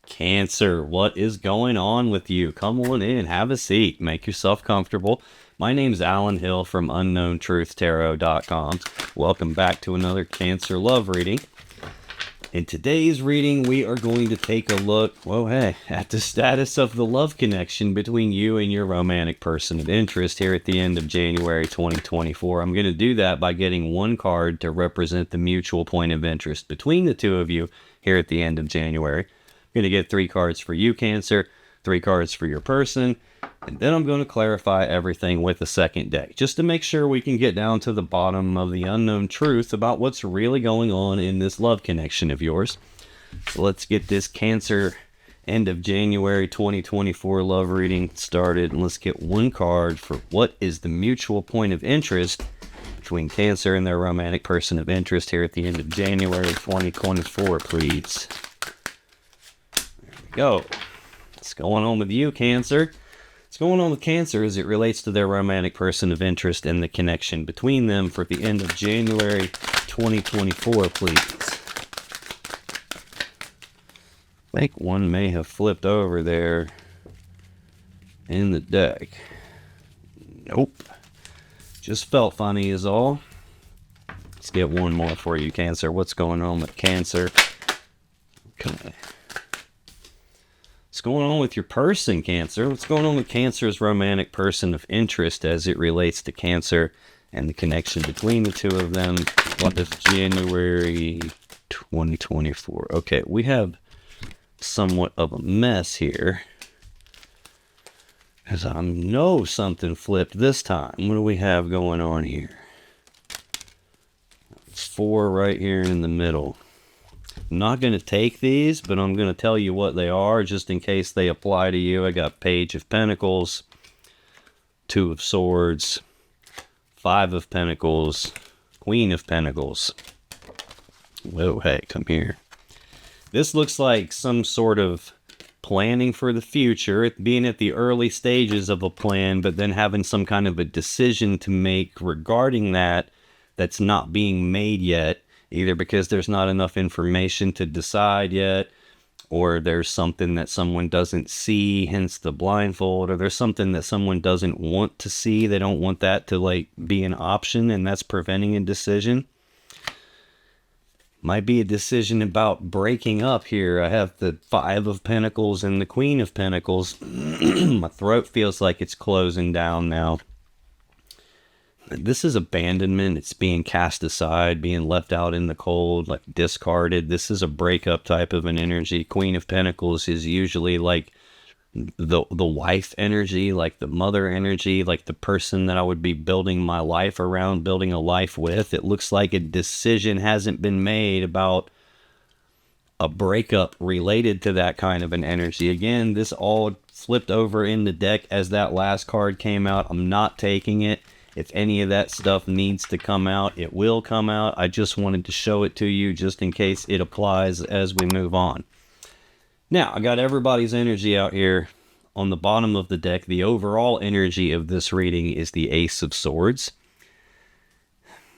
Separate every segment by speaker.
Speaker 1: Cancer, what is going on with you? Come on in, have a seat, make yourself comfortable. My name's Alan Hill from UnknownTruthTarot.com. Welcome back to another Cancer love reading. In today's reading, we are going to take a look, at the status of the love connection between you and your romantic person of interest here at the end of January 2024. I'm going to do that by getting one card to represent the mutual point of interest between the two of you here at the end of January. I'm going to get 3 cards for you, Cancer, 3 cards for your person, and then I'm going to clarify everything with a second deck, just to make sure we can get down to the bottom of the unknown truth about what's really going on in this love connection of yours. So let's get this Cancer end of January 2024 love reading started, and let's get one card for what is the mutual point of interest between Cancer and their romantic person of interest here at the end of January 2024, please. Go. What's going on with you, Cancer? What's going on with Cancer as it relates to their romantic person of interest and the connection between them for the end of January 2024, please? I think one may have flipped over there in the deck. Nope. Just felt funny is all. Let's get one more for you, Cancer. What's going on with Cancer? Okay. What's going on with your person, Cancer? What's going on with Cancer's romantic person of interest as it relates to Cancer and the connection between the two of them? What is January 2024? Okay, we have somewhat of a mess here, because I know something flipped this time. What do we have going on here? 4 right here in the middle. I'm not going to take these, but I'm going to tell you what they are just in case they apply to you. I got Page of Pentacles, 2 of Swords, 5 of Pentacles, Queen of Pentacles. Whoa, hey, come here. This looks like some sort of planning for the future, it being at the early stages of a plan, but then having some kind of a decision to make regarding that that's not being made yet. Either because there's not enough information to decide yet, or there's something that someone doesn't see, hence the blindfold, or there's something that someone doesn't want to see. They don't want that to be an option, and that's preventing a decision. Might be a decision about breaking up here. I have the 5 of Pentacles and the Queen of Pentacles. My throat feels like it's closing down now. This is abandonment. It's being cast aside, being left out in the cold, like discarded. This is a breakup type of an energy. Queen of Pentacles is usually like the wife energy, like the mother energy, like the person that I would be building my life around, building a life with. It looks like a decision hasn't been made about a breakup related to that kind of an energy. Again, this all flipped over in the deck as that last card came out. I'm not taking it. If any of that stuff needs to come out, it will come out. I just wanted to show it to you just in case it applies as we move on. Now, I got everybody's energy out here on the bottom of the deck. The overall energy of this reading is the Ace of Swords.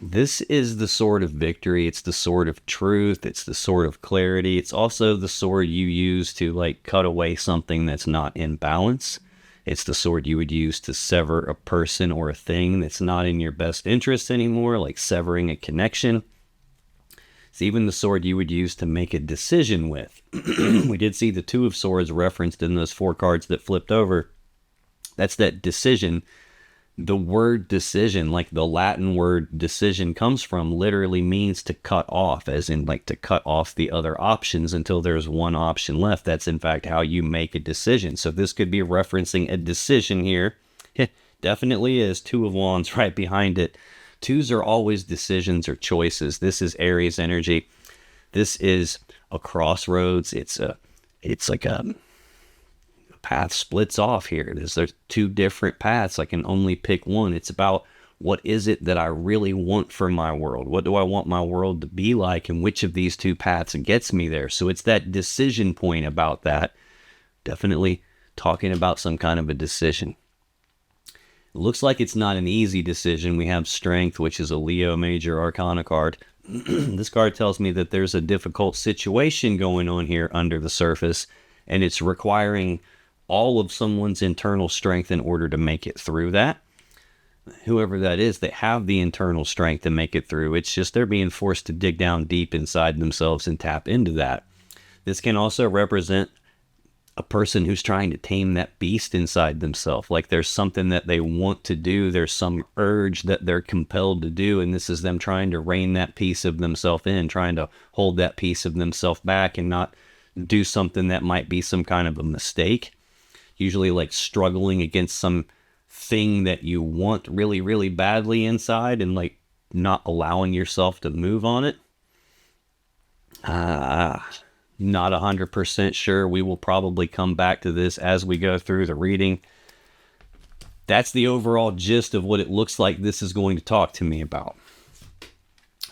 Speaker 1: This is the sword of victory. It's the sword of truth. It's the sword of clarity. It's also the sword you use to cut away something that's not in balance. It's the sword you would use to sever a person or a thing that's not in your best interest anymore, like severing a connection. It's even the sword you would use to make a decision with. We did see the 2 of Swords referenced in those 4 cards that flipped over. That's that decision. The word decision, like the Latin word decision comes from, literally means to cut off, as in to cut off the other options until there's one option left. That's in fact how you make a decision. So this could be referencing a decision here. Definitely is. 2 of Wands right behind it. 2s are always decisions or choices. This is Aries energy. This is a crossroads. It's like a path splits off here. There's 2 different paths. I can only pick one. It's about what is it that I really want for my world? What do I want my world to be like? And which of these 2 paths gets me there? So it's that decision point about that. Definitely talking about some kind of a decision. It looks like it's not an easy decision. We have Strength, which is a Leo major arcana card. This card tells me that there's a difficult situation going on here under the surface, and it's requiring all of someone's internal strength in order to make it through that. Whoever that is, they have the internal strength to make it through. It's just they're being forced to dig down deep inside themselves and tap into that. This can also represent a person who's trying to tame that beast inside themselves. Like there's something that they want to do. There's some urge that they're compelled to do. And this is them trying to rein that piece of themselves in, trying to hold that piece of themselves back and not do something that might be some kind of a mistake. Usually like struggling against some thing that you want really, really badly inside and like not allowing yourself to move on it. Not 100% sure. We will probably come back to this as we go through the reading. That's the overall gist of what it looks like this is going to talk to me about.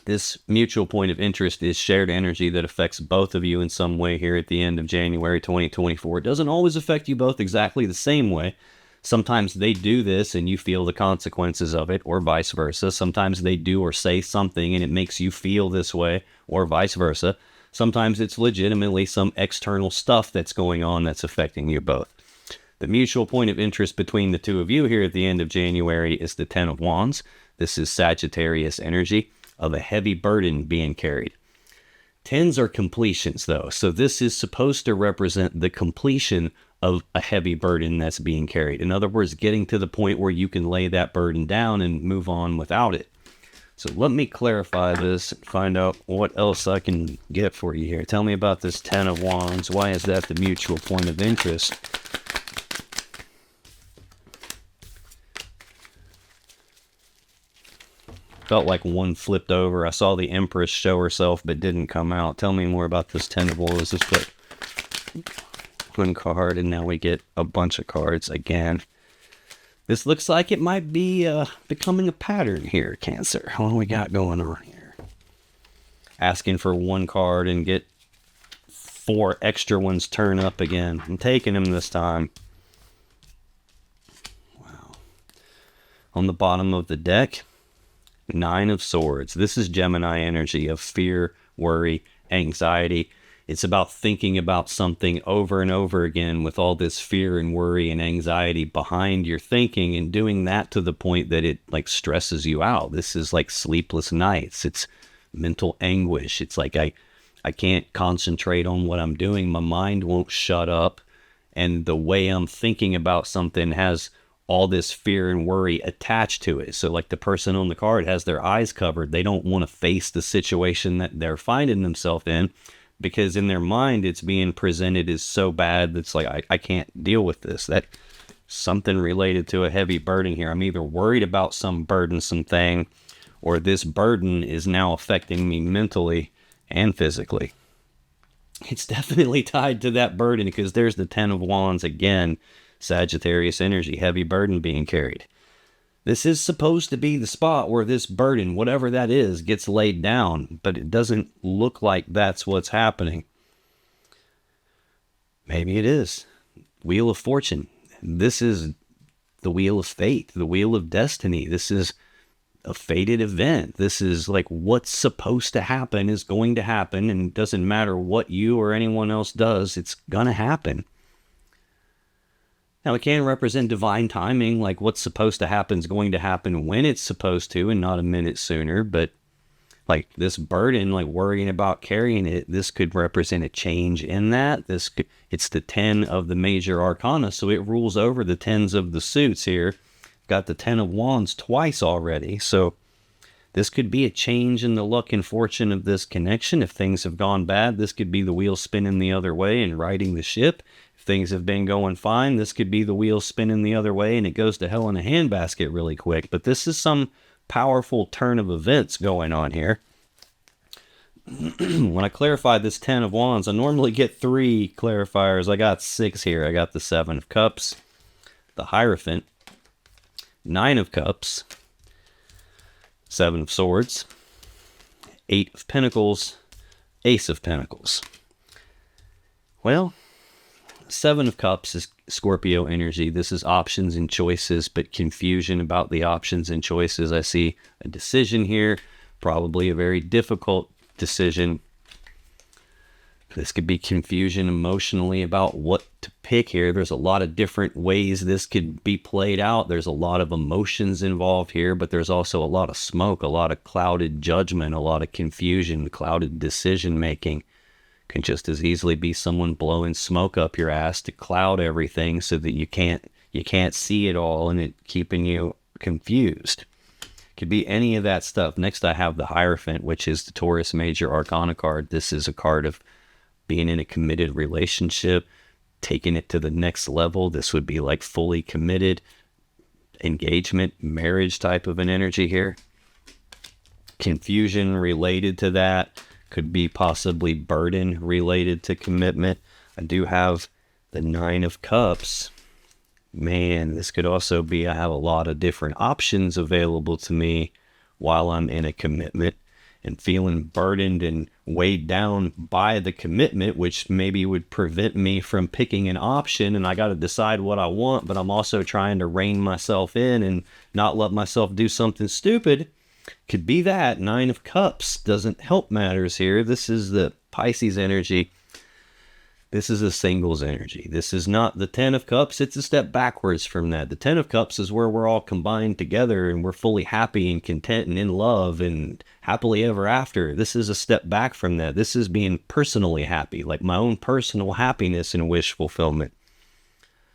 Speaker 1: This mutual point of interest is shared energy that affects both of you in some way here at the end of January 2024. It doesn't always affect you both exactly the same way. Sometimes they do this and you feel the consequences of it, or vice versa. Sometimes they do or say something and it makes you feel this way, or vice versa. Sometimes it's legitimately some external stuff that's going on that's affecting you both. The mutual point of interest between the two of you here at the end of January is the Ten of Wands. This is Sagittarius energy of a heavy burden being carried. Tens are completions though, so this is supposed to represent the completion of a heavy burden that's being carried. In other words, getting to the point where you can lay that burden down and move on without it. So let me clarify this and find out what else I can get for you here. Tell me about this Ten of Wands. Why is that the mutual point of interest? Felt like one flipped over. I saw the Empress show herself but didn't come out. Tell me more about this Ten of Wands. This flip one card and now we get a bunch of cards again. This looks like it might be becoming a pattern here, Cancer. What do we got going on here? Asking for one card and get 4 extra ones turn up again. I'm taking them this time. Wow. On the bottom of the deck, 9 of Swords. This is Gemini energy of fear, worry, anxiety. It's about thinking about something over and over again with all this fear and worry and anxiety behind your thinking and doing that to the point that it like stresses you out. This is like sleepless nights. It's mental anguish. It's like I can't concentrate on what I'm doing. My mind won't shut up. And the way I'm thinking about something has all this fear and worry attached to it. So like the person on the card has their eyes covered. They don't want to face the situation that they're finding themselves in, because in their mind it's being presented as so bad that's like I can't deal with this. That something related to a heavy burden here. I'm either worried about some burdensome thing, or this burden is now affecting me mentally and physically. It's definitely tied to that burden, because there's the Ten of Wands again, Sagittarius energy, heavy burden being carried. This is supposed to be the spot where this burden, whatever that is, gets laid down, but it doesn't look like that's what's happening. Maybe it is. Wheel of Fortune. This is the Wheel of Fate, the Wheel of Destiny. This is a fated event. This is like what's supposed to happen is going to happen, and it doesn't matter what you or anyone else does, it's going to happen. Now, it can represent divine timing, like what's supposed to happen is going to happen when it's supposed to and not a minute sooner. But like this burden, like worrying about carrying it, this could represent a change in that. It's the 10 of the major arcana, so it rules over the 10s of the suits here. Got the 10 of Wands twice already, so this could be a change in the luck and fortune of this connection. If things have gone bad, this could be the wheel spinning the other way and righting the ship. Things have been going fine, this could be the wheel spinning the other way and it goes to hell in a handbasket really quick. But this is some powerful turn of events going on here. When I clarify this 10 of Wands, I normally get 3 clarifiers. I got 6 here. I got the 7 of Cups, the Hierophant, 9 of Cups, 7 of Swords, 8 of Pentacles, Ace of Pentacles. Well, 7 of Cups is Scorpio energy. This is options and choices, but confusion about the options and choices. I see a decision here, probably a very difficult decision. This could be confusion emotionally about what to pick here. There's a lot of different ways this could be played out. There's a lot of emotions involved here, but there's also a lot of smoke, a lot of clouded judgment, a lot of confusion, clouded decision making. Can just as easily be someone blowing smoke up your ass to cloud everything so that you can't see it all, and it keeping you confused. Could be any of that stuff. Next, I have the Hierophant, which is the Taurus Major Arcana card. This is a card of being in a committed relationship, taking it to the next level. This would be like fully committed engagement, marriage type of an energy here. Confusion related to that. Could be possibly burden related to commitment. I do have the Nine of Cups. Man, this could also be I have a lot of different options available to me while I'm in a commitment, and feeling burdened and weighed down by the commitment, which maybe would prevent me from picking an option, and I got to decide what I want, but I'm also trying to rein myself in and not let myself do something stupid. Could be that. Nine of Cups doesn't help matters here. This is the Pisces energy. This is a singles energy. This is not the Ten of Cups. It's a step backwards from that. The Ten of Cups is where we're all combined together and we're fully happy and content and in love and happily ever after. This is a step back from that. This is being personally happy, like my own personal happiness and wish fulfillment.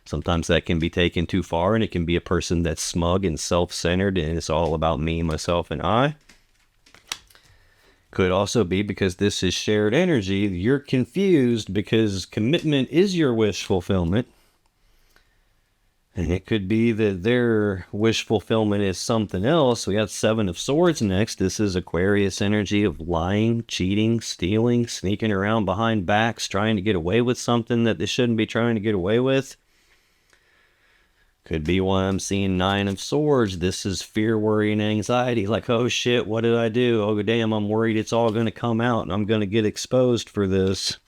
Speaker 1: Sometimes that can be taken too far, and it can be a person that's smug and self-centered and it's all about me, myself, and I. Could also be because this is shared energy. You're confused because commitment is your wish fulfillment. And it could be that their wish fulfillment is something else. We got Seven of Swords next. This is Aquarius energy of lying, cheating, stealing, sneaking around behind backs, trying to get away with something that they shouldn't be trying to get away with. Could be why I'm seeing Nine of Swords. This is fear, worry, and anxiety. Like, oh shit, what did I do? Oh damn, I'm worried it's all going to come out and I'm going to get exposed for this.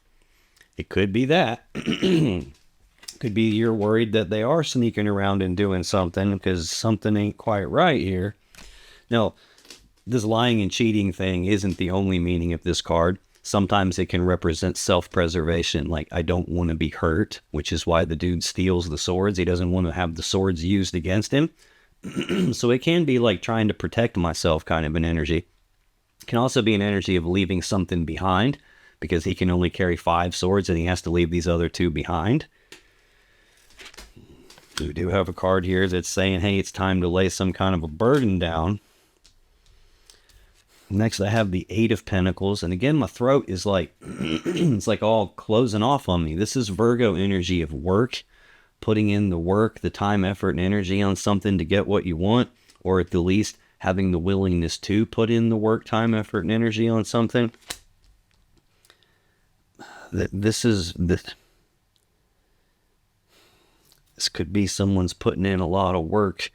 Speaker 1: It could be that. Could be you're worried that they are sneaking around and doing something because something ain't quite right here. Now, this lying and cheating thing isn't the only meaning of this card. Sometimes it can represent self-preservation, like I don't want to be hurt, which is why the dude steals the swords. He doesn't want to have the swords used against him. So it can be like trying to protect myself kind of an energy. It can also be an energy of leaving something behind because he can only carry 5 swords and he has to leave these other 2 behind. We do have a card here that's saying, hey, it's time to lay some kind of a burden down. Next, I have the Eight of Pentacles. And again, my throat is like, it's like all closing off on me. This is Virgo energy of work, putting in the work, the time, effort, and energy on something to get what you want, or at the least having the willingness to put in the work, time, effort, and energy on something. This could be someone's putting in a lot of work,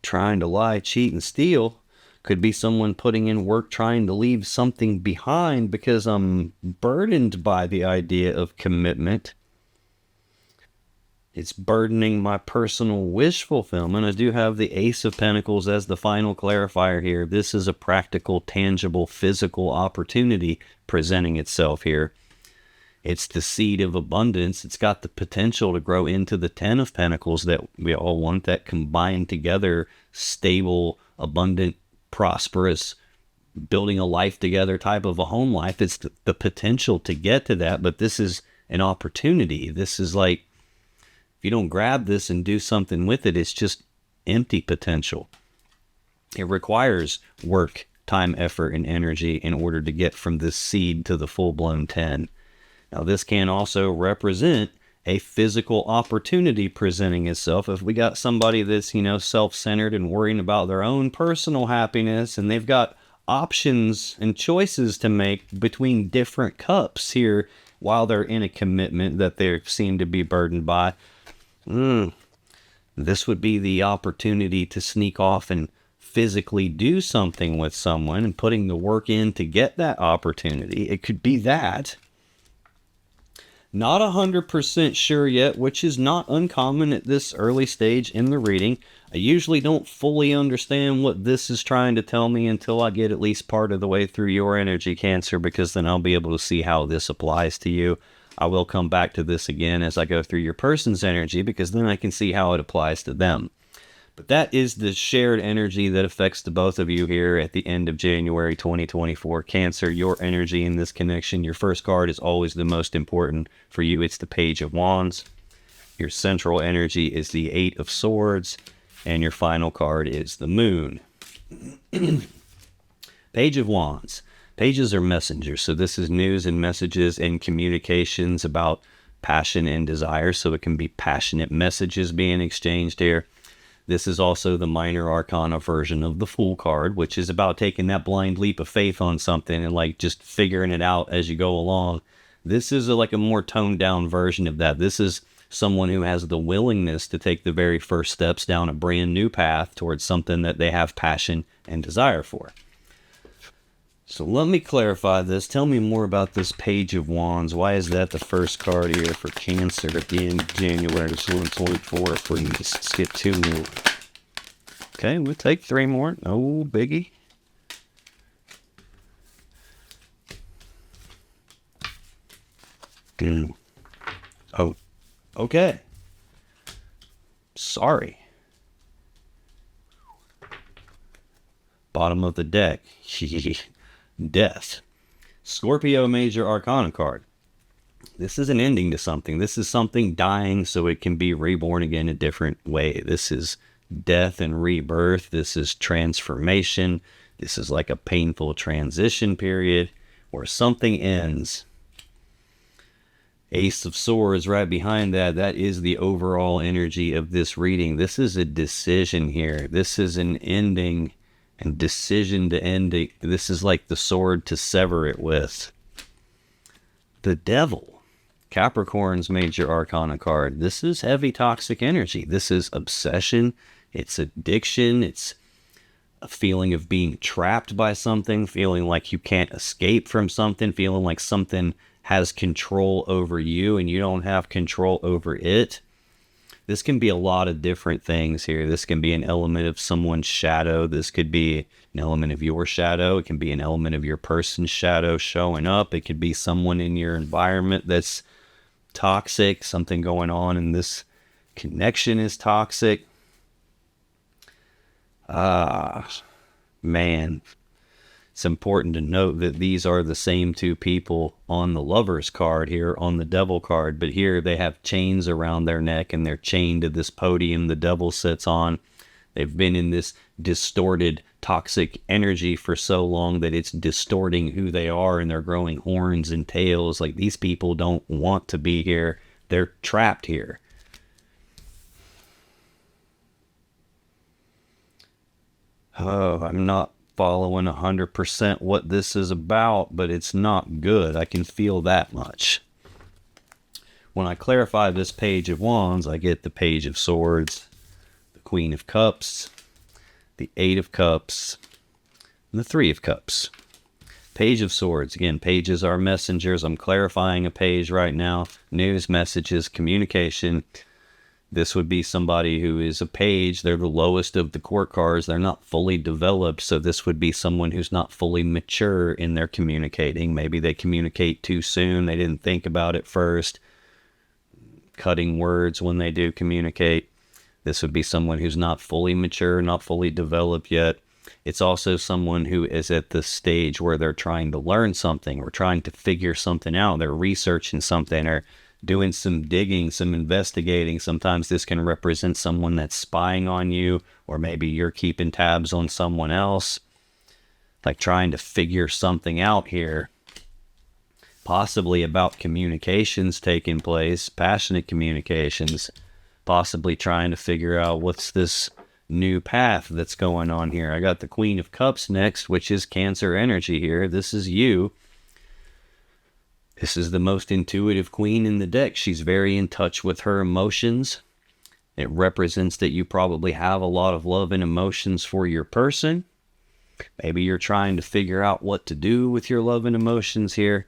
Speaker 1: trying to lie, cheat, and steal. Could be someone putting in work trying to leave something behind because I'm burdened by the idea of commitment. It's burdening my personal wish fulfillment. I do have the Ace of Pentacles as the final clarifier here. This is a practical, tangible, physical opportunity presenting itself here. It's the seed of abundance. It's got the potential to grow into the Ten of Pentacles that we all want, that combined together, stable, abundant, prosperous, building a life together type of a home life. It's the potential to get to that, but this is an opportunity. This is like, if you don't grab this and do something with it, it's just empty potential. It requires work, time, effort, and energy in order to get from this seed to the full-blown 10. Now, this can also represent a physical opportunity presenting itself. If we got somebody that's, self-centered and worrying about their own personal happiness, and they've got options and choices to make between different cups here while they're in a commitment that they seem to be burdened by, this would be the opportunity to sneak off and physically do something with someone and putting the work in to get that opportunity. It could be that. Not 100% sure yet, which is not uncommon at this early stage in the reading. I usually don't fully understand what this is trying to tell me until I get at least part of the way through your energy, Cancer, because then I'll be able to see how this applies to you. I will come back to this again as I go through your person's energy, because then I can see how it applies to them. But that is the shared energy that affects the both of you here at the end of January 2024. Cancer, your energy in this connection. Your first card is always the most important for you. It's the Page of Wands. Your central energy is the Eight of Swords. And your final card is the Moon. Page of Wands. Pages are messengers. So this is news and messages and communications about passion and desire. So it can be passionate messages being exchanged here. This is also the minor arcana version of the Fool card, which is about taking that blind leap of faith on something and like just figuring it out as you go along. This is like a more toned down version of that. This is someone who has the willingness to take the very first steps down a brand new path towards something that they have passion and desire for. So let me clarify this. Tell me more about this Page of Wands. Why is that the first card here for Cancer at the end of January 2024? Please skip 2 more. Okay, we'll take 3 more. No biggie. Oh, okay. Sorry. Bottom of the deck. Death. Scorpio Major Arcana card. This is an ending to something. This is something dying so it can be reborn again a different way. This is death and rebirth. This is transformation. This is like a painful transition period where something ends. Ace of Swords right behind that. That is the overall energy of this reading. This is a decision here. This is an ending and decision to end it. This is like the sword to sever it with. The Devil. Capricorn's Major Arcana card. This is heavy toxic energy. This is obsession. It's addiction. It's a feeling of being trapped by something, feeling like you can't escape from something, feeling like something has control over you and you don't have control over it. This can be a lot of different things here. This can be an element of someone's shadow. This could be an element of your shadow. It can be an element of your person's shadow showing up. It could be someone in your environment that's toxic. Something going on in this connection is toxic. Man. It's important to note that these are the same 2 people on the Lover's card here, on the Devil card, but here they have chains around their neck and they're chained to this podium the Devil sits on. They've been in this distorted, toxic energy for so long that it's distorting who they are, and they're growing horns and tails. Like, these people don't want to be here. They're trapped here. Oh, I'm not following 100% what this is about, but it's not good. I can feel that much. When I clarify this Page of Wands, I get the Page of Swords, the Queen of Cups, the Eight of Cups, and the Three of Cups. Page of Swords. Again, pages are messengers. I'm clarifying a page right now. News, messages, communication. This would be somebody who is a page. They're the lowest of the court cards. They're not fully developed. So this would be someone who's not fully mature in their communicating. Maybe they communicate too soon. They didn't think about it first. Cutting words when they do communicate. This would be someone who's not fully mature, not fully developed yet. It's also someone who is at the stage where they're trying to learn something or trying to figure something out. They're researching something or doing some digging, some investigating. Sometimes this can represent someone that's spying on you, or maybe you're keeping tabs on someone else, like trying to figure something out here, possibly about communications taking place, passionate communications, possibly trying to figure out what's this new path that's going on here. I got the Queen of Cups next, which is Cancer energy here. This is you. This is the most intuitive queen in the deck. She's very in touch with her emotions. It represents that you probably have a lot of love and emotions for your person. Maybe you're trying to figure out what to do with your love and emotions here.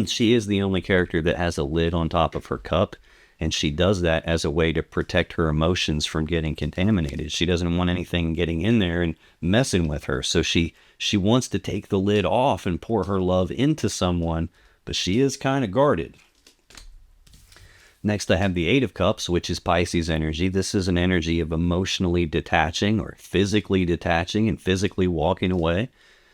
Speaker 1: She is the only character that has a lid on top of her cup, and she does that as a way to protect her emotions from getting contaminated. She doesn't want anything getting in there and messing with her, so she wants to take the lid off and pour her love into someone, but she is kind of guarded. Next, I have the Eight of Cups, which is Pisces energy. This is an energy of emotionally detaching or physically detaching and physically walking away.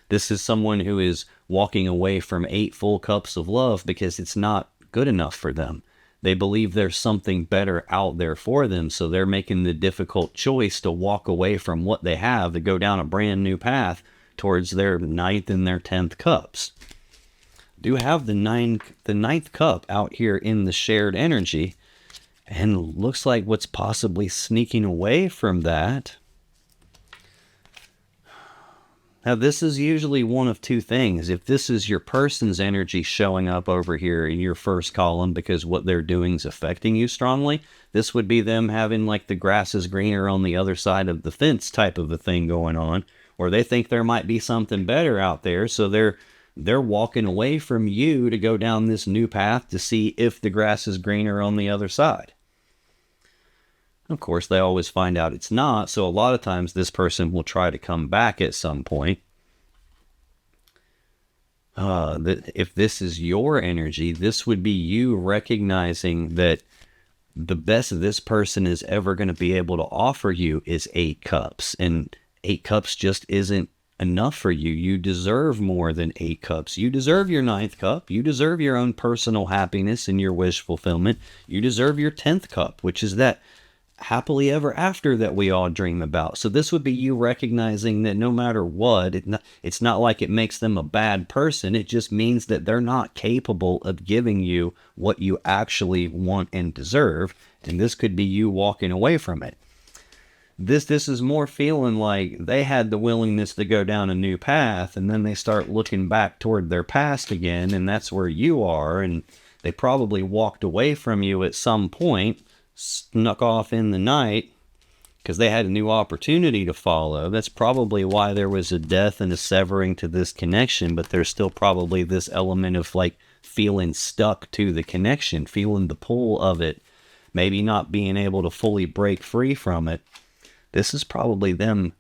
Speaker 1: This is someone who is walking away from 8 full cups of love because it's not good enough for them. They believe there's something better out there for them, so they're making the difficult choice to walk away from what they have to go down a brand new path towards their 9th and their 10th cups. Do have the ninth cup out here in the shared energy, and looks like what's possibly sneaking away from that. Now, this is usually one of two things. If this is your person's energy showing up over here in your first column because what they're doing is affecting you strongly, this would be them having like the grass is greener on the other side of the fence type of a thing going on, or they think there might be something better out there, so they're walking away from you to go down this new path to see if the grass is greener on the other side. Of course, they always find out it's not, so a lot of times this person will try to come back at some point. If this is your energy, this would be you recognizing that the best this person is ever going to be able to offer you is 8 cups, and 8 cups just isn't enough for you. You deserve more than 8 cups. You deserve your 9th cup. You deserve your own personal happiness and your wish fulfillment. You deserve your 10th cup, which is that happily ever after that we all dream about. So this would be you recognizing that no matter what, it's not like it makes them a bad person. It just means that they're not capable of giving you what you actually want and deserve. And this could be you walking away from it. This is more feeling like they had the willingness to go down a new path, and then they start looking back toward their past again, and that's where you are, and they probably walked away from you at some point, snuck off in the night, because they had a new opportunity to follow. That's probably why there was a death and a severing to this connection, but there's still probably this element of like feeling stuck to the connection, feeling the pull of it, maybe not being able to fully break free from it. This is probably them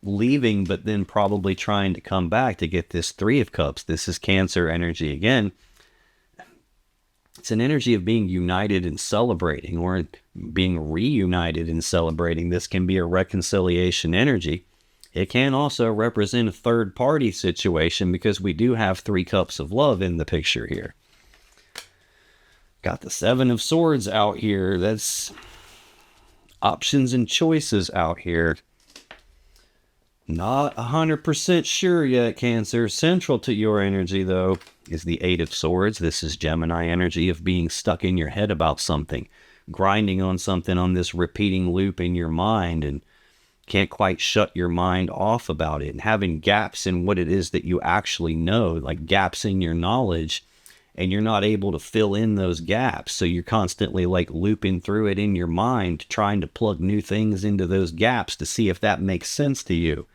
Speaker 1: leaving, but then probably trying to come back to get this 3 of Cups. This is Cancer energy again. It's an energy of being united and celebrating, or being reunited and celebrating. This can be a reconciliation energy. It can also represent a third-party situation because we do have 3 cups of love in the picture here. Got the 7 of Swords out here. That's options and choices out here. Not 100% sure yet, Cancer. Central to your energy, though, is the 8 of Swords. This is Gemini energy of being stuck in your head about something, grinding on something on this repeating loop in your mind, and can't quite shut your mind off about it, and having gaps in what it is that you actually know, like gaps in your knowledge, and you're not able to fill in those gaps. So you're constantly like looping through it in your mind, trying to plug new things into those gaps to see if that makes sense to you.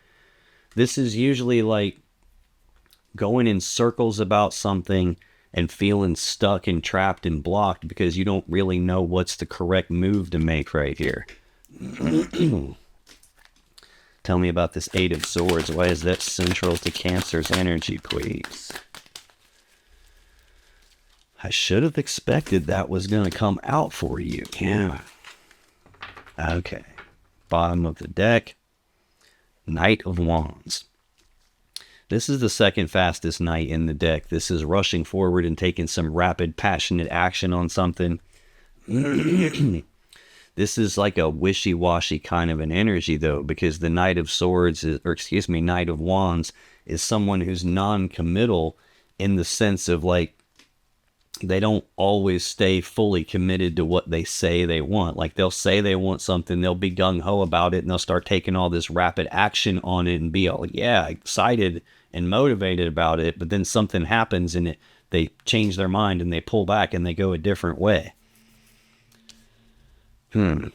Speaker 1: This is usually like going in circles about something and feeling stuck and trapped and blocked because you don't really know what's the correct move to make right here. Tell me about this 8 of Swords. Why is that central to Cancer's energy, please? I should have expected that was going to come out for you. Yeah. Okay. Bottom of the deck. Knight of Wands. This is the second fastest knight in the deck. This is rushing forward and taking some rapid, passionate action on something. This is like a wishy-washy kind of an energy, though, because the Knight of Swords, Knight of Wands, is someone who's non-committal in the sense of like, they don't always stay fully committed to what they say they want. Like they'll say they want something, they'll be gung-ho about it, and they'll start taking all this rapid action on it and be all, yeah, excited and motivated about it. But then something happens and they change their mind and they pull back and they go a different way. I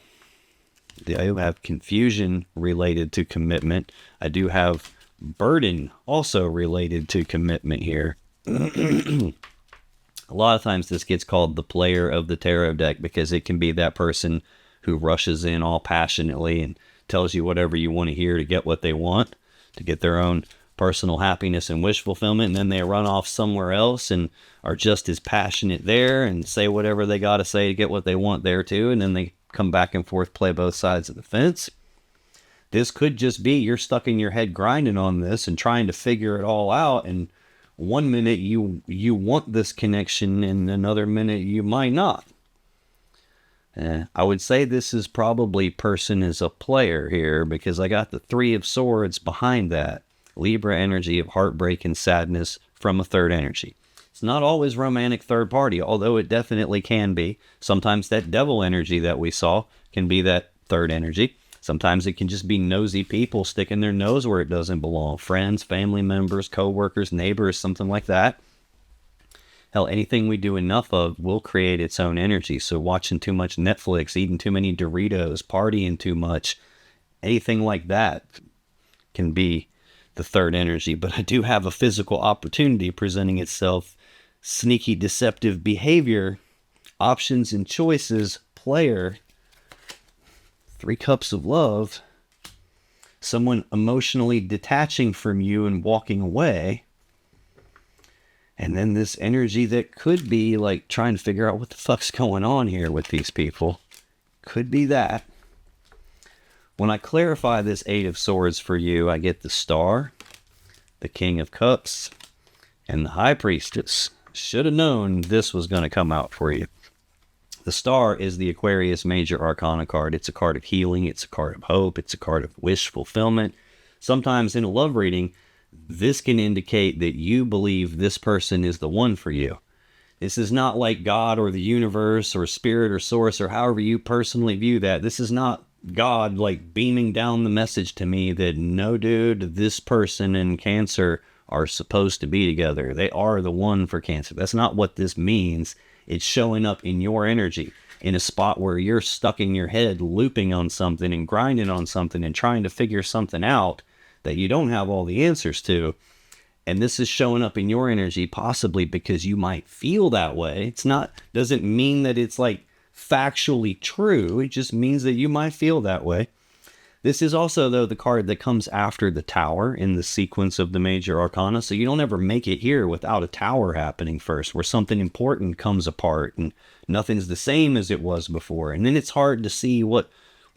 Speaker 1: do have confusion related to commitment. I do have burden also related to commitment here. A lot of times this gets called the player of the tarot deck because it can be that person who rushes in all passionately and tells you whatever you want to hear to get what they want, to get their own personal happiness and wish fulfillment, and then they run off somewhere else and are just as passionate there and say whatever they got to say to get what they want there too, and then they come back and forth, play both sides of the fence. This could just be you're stuck in your head grinding on this and trying to figure it all out, and one minute you want this connection and another minute you might not. I would say this is probably person is a player here because I got the Three of Swords behind that. Libra energy of heartbreak and sadness from a third energy. It's not always romantic third party, although it definitely can be. Sometimes that devil energy that we saw can be that third energy. Sometimes it can just be nosy people sticking their nose where it doesn't belong. Friends, family members, co-workers, neighbors, something like that. Hell, anything we do enough of will create its own energy. So watching too much Netflix, eating too many Doritos, partying too much, anything like that can be the third energy. But I do have a physical opportunity presenting itself. Sneaky, deceptive behavior, options and choices, player, 3 cups of love, someone emotionally detaching from you and walking away. And then this energy that could be like trying to figure out what the fuck's going on here with these people. Could be that. When I clarify this 8 of Swords for you, I get the Star, the King of Cups, and the High Priestess. Should have known this was going to come out for you. The Star is the Aquarius Major Arcana card. It's a card of healing. It's a card of hope. It's a card of wish fulfillment. Sometimes in a love reading, this can indicate that you believe this person is the one for you. This is not like God or the universe or spirit or source or however you personally view that. This is not God like beaming down the message to me that no, dude, this person and Cancer are supposed to be together. They are the one for Cancer. That's not what this means. It's showing up in your energy in a spot where you're stuck in your head looping on something and grinding on something and trying to figure something out that you don't have all the answers to. And this is showing up in your energy possibly because you might feel that way. It's not, doesn't mean that it's like factually true. It just means that you might feel that way. This is also, though, the card that comes after the Tower in the sequence of the Major Arcana. So you don't ever make it here without a Tower happening first, where something important comes apart and nothing's the same as it was before. And then it's hard to see when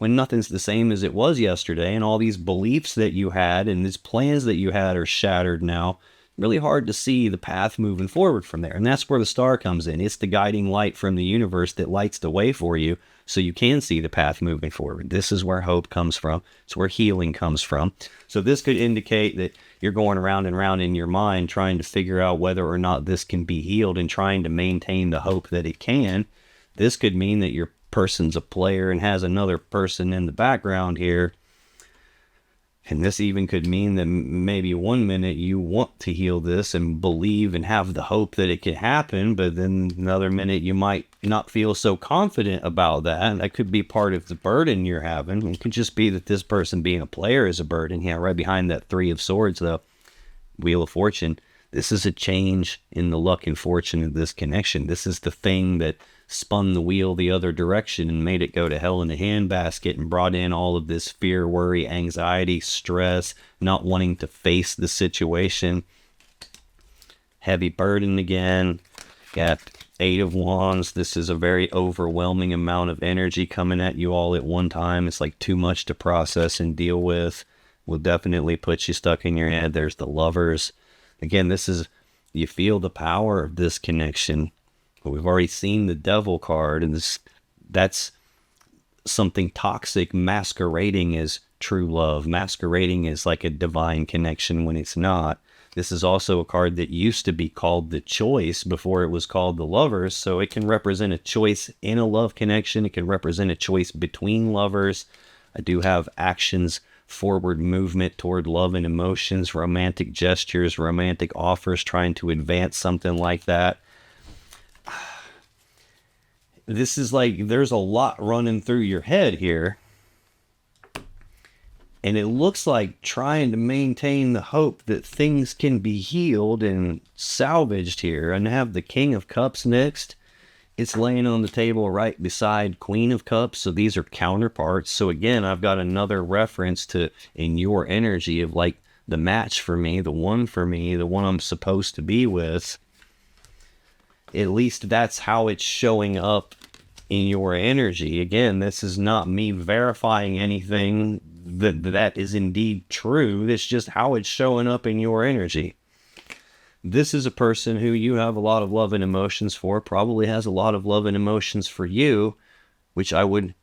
Speaker 1: nothing's the same as it was yesterday and all these beliefs that you had and these plans that you had are shattered now. Really hard to see the path moving forward from there. And that's where the Star comes in. It's the guiding light from the universe that lights the way for you so you can see the path moving forward. This is where hope comes from. It's where healing comes from. So this could indicate that you're going around and around in your mind trying to figure out whether or not this can be healed and trying to maintain the hope that it can. This could mean that your person's a player and has another person in the background here. And this even could mean that maybe one minute you want to heal this and believe and have the hope that it can happen, but then another minute you might not feel so confident about that. And that could be part of the burden you're having. It could just be that this person being a player is a burden. Yeah, right behind that Three of Swords, though, Wheel of Fortune. This is a change in the luck and fortune of this connection. This is the thing that spun the wheel the other direction and made it go to hell in a handbasket and brought in all of this fear, worry, anxiety, stress, not wanting to face the situation. Heavy burden again. Got 8 of Wands. This is a very overwhelming amount of energy coming at you all at one time. It's like too much to process and deal with. Will definitely put you stuck in your head. There's the Lovers. Again, this is, you feel the power of this connection. We've already seen the Devil card, and that's something toxic masquerading as true love, masquerading as like a divine connection when it's not. This is also a card that used to be called the Choice before it was called the Lovers, so it can represent a choice in a love connection. It can represent a choice between lovers. I do have actions, forward movement toward love and emotions, romantic gestures, romantic offers, trying to advance something like that. This is like, there's a lot running through your head here. And it looks like trying to maintain the hope that things can be healed and salvaged here. And have the King of Cups next. It's laying on the table right beside Queen of Cups. So these are counterparts. So again, I've got another reference to in your energy of like the match for me, the one for me, the one I'm supposed to be with. At least that's how it's showing up in your energy. Again, this is not me verifying anything that is indeed true. It's just how it's showing up in your energy. This is a person who you have a lot of love and emotions for, probably has a lot of love and emotions for you, which I would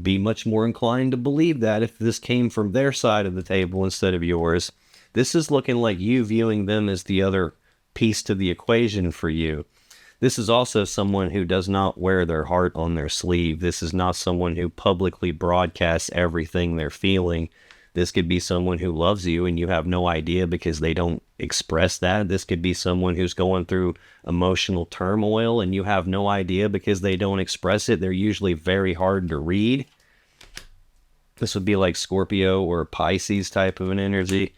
Speaker 1: be much more inclined to believe that if this came from their side of the table instead of yours. This is looking like you viewing them as the other piece to the equation for you. This is also someone who does not wear their heart on their sleeve. This is not someone who publicly broadcasts everything they're feeling. This could be someone who loves you and you have no idea because they don't express that. This could be someone who's going through emotional turmoil and you have no idea because they don't express it. They're usually very hard to read. This would be like Scorpio or Pisces type of an energy.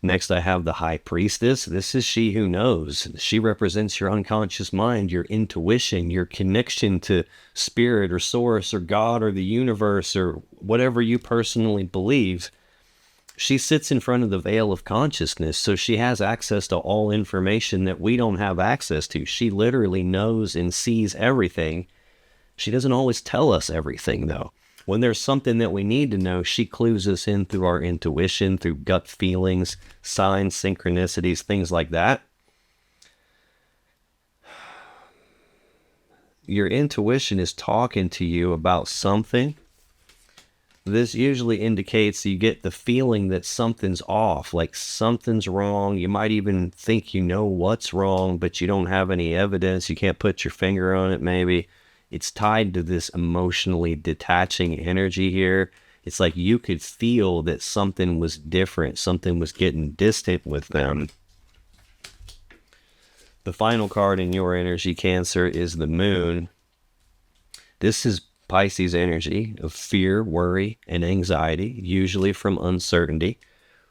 Speaker 1: Next, I have the High Priestess. This is she who knows. She represents your unconscious mind, your intuition, your connection to spirit or source or God or the universe or whatever you personally believe. She sits in front of the veil of consciousness, so she has access to all information that we don't have access to. She literally knows and sees everything. She doesn't always tell us everything, though. When there's something that we need to know, she clues us in through our intuition, through gut feelings, signs, synchronicities, things like that. Your intuition is talking to you about something. This usually indicates you get the feeling that something's off, like something's wrong. You might even think you know what's wrong, but you don't have any evidence. You can't put your finger on it, maybe. It's tied to this emotionally detaching energy here. It's like you could feel that something was different. Something was getting distant with them. The final card in your energy, Cancer, is the Moon. This is Pisces energy of fear, worry, and anxiety, usually from uncertainty.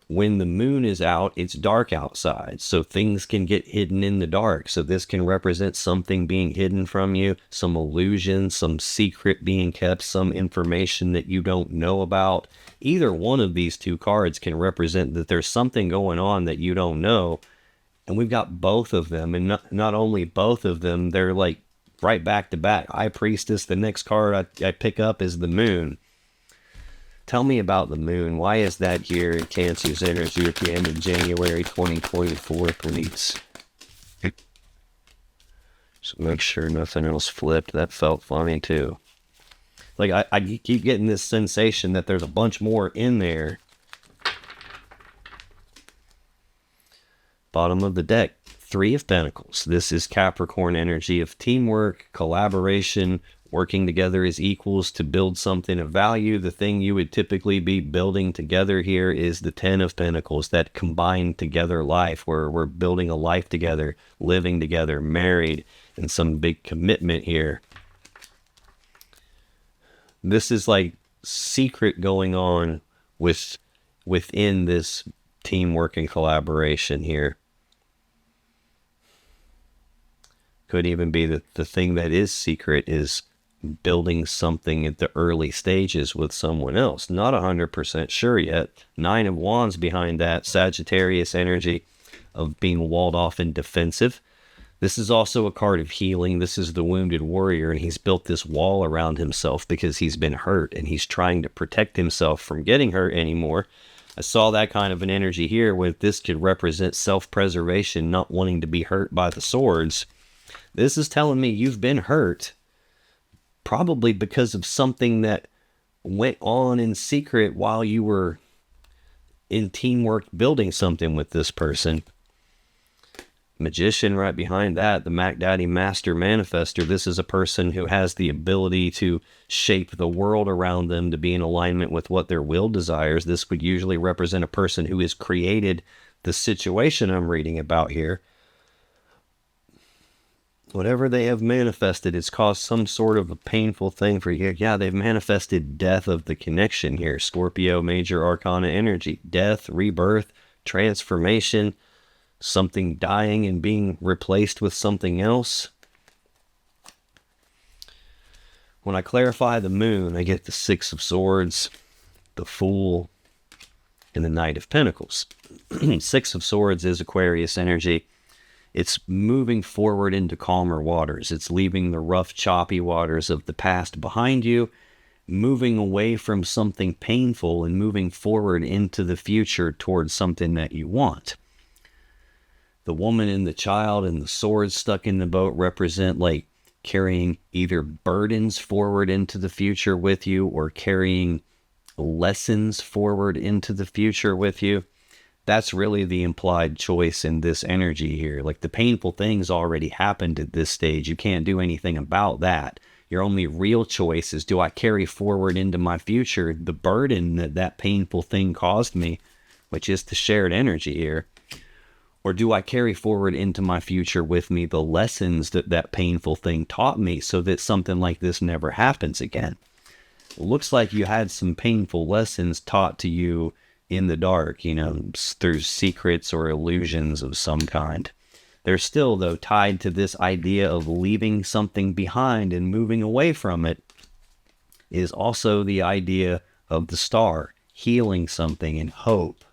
Speaker 1: When the moon is out, it's dark outside, so things can get hidden in the dark. So this can represent something being hidden from you, some illusion, some secret being kept, some information that you don't know about. Either one of these two cards can represent that there's something going on that you don't know. And we've got both of them, and not only both of them, they're like right back to back. High Priestess, the next card I pick up is the Moon. Tell me about the Moon. Why is that here in Cancer's energy at the end of January 2024, please? So make sure nothing else flipped. That felt funny, too. Like, I keep getting this sensation that there's a bunch more in there. Bottom of the deck, Three of Pentacles. This is Capricorn energy of teamwork, collaboration, working together as equals to build something of value. The thing you would typically be building together here is the Ten of Pentacles, that combined together life where we're building a life together, living together, married, and some big commitment here. This is like secret going on within this teamwork and collaboration here. Could even be that the thing that is secret is building something at the early stages with someone else. Not 100% sure yet. Nine of Wands behind that. Sagittarius energy of being walled off and defensive. This is also a card of healing. This is the wounded warrior, and he's built this wall around himself because he's been hurt, and he's trying to protect himself from getting hurt anymore. I saw that kind of an energy here where this could represent self-preservation, not wanting to be hurt by the swords. This is telling me you've been hurt, probably because of something that went on in secret while you were in teamwork building something with this person. Magician right behind that, the Mac Daddy Master Manifester. This is a person who has the ability to shape the world around them to be in alignment with what their will desires. This would usually represent a person who has created the situation I'm reading about here. Whatever they have manifested, it's caused some sort of a painful thing for you. Yeah, they've manifested death of the connection here. Scorpio, major arcana energy. Death, rebirth, transformation, something dying and being replaced with something else. When I clarify the moon, I get the Six of Swords, the Fool, and the Knight of Pentacles. Six of Swords is Aquarius energy. It's moving forward into calmer waters. It's leaving the rough, choppy waters of the past behind you, moving away from something painful and moving forward into the future towards something that you want. The woman and the child and the sword stuck in the boat represent like carrying either burdens forward into the future with you or carrying lessons forward into the future with you. That's really the implied choice in this energy here. Like the painful things already happened at this stage. You can't do anything about that. Your only real choice is, do I carry forward into my future the burden that that painful thing caused me, which is the shared energy here? Or do I carry forward into my future with me the lessons that that painful thing taught me so that something like this never happens again? It looks like you had some painful lessons taught to you in the dark, you know, through secrets or illusions of some kind. They're still, though, tied to this idea of leaving something behind and moving away from it is also the idea of the star, healing something in hope,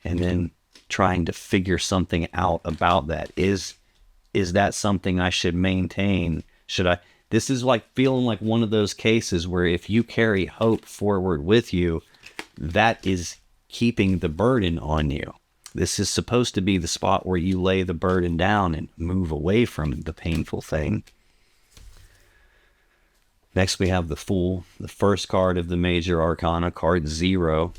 Speaker 1: and then trying to figure something out about that. Is that something I should maintain? This is like feeling like one of those cases where if you carry hope forward with you, that is keeping the burden on you. This is supposed to be the spot where you lay the burden down and move away from the painful thing. Next, we have the Fool, the first card of the major arcana, card 0.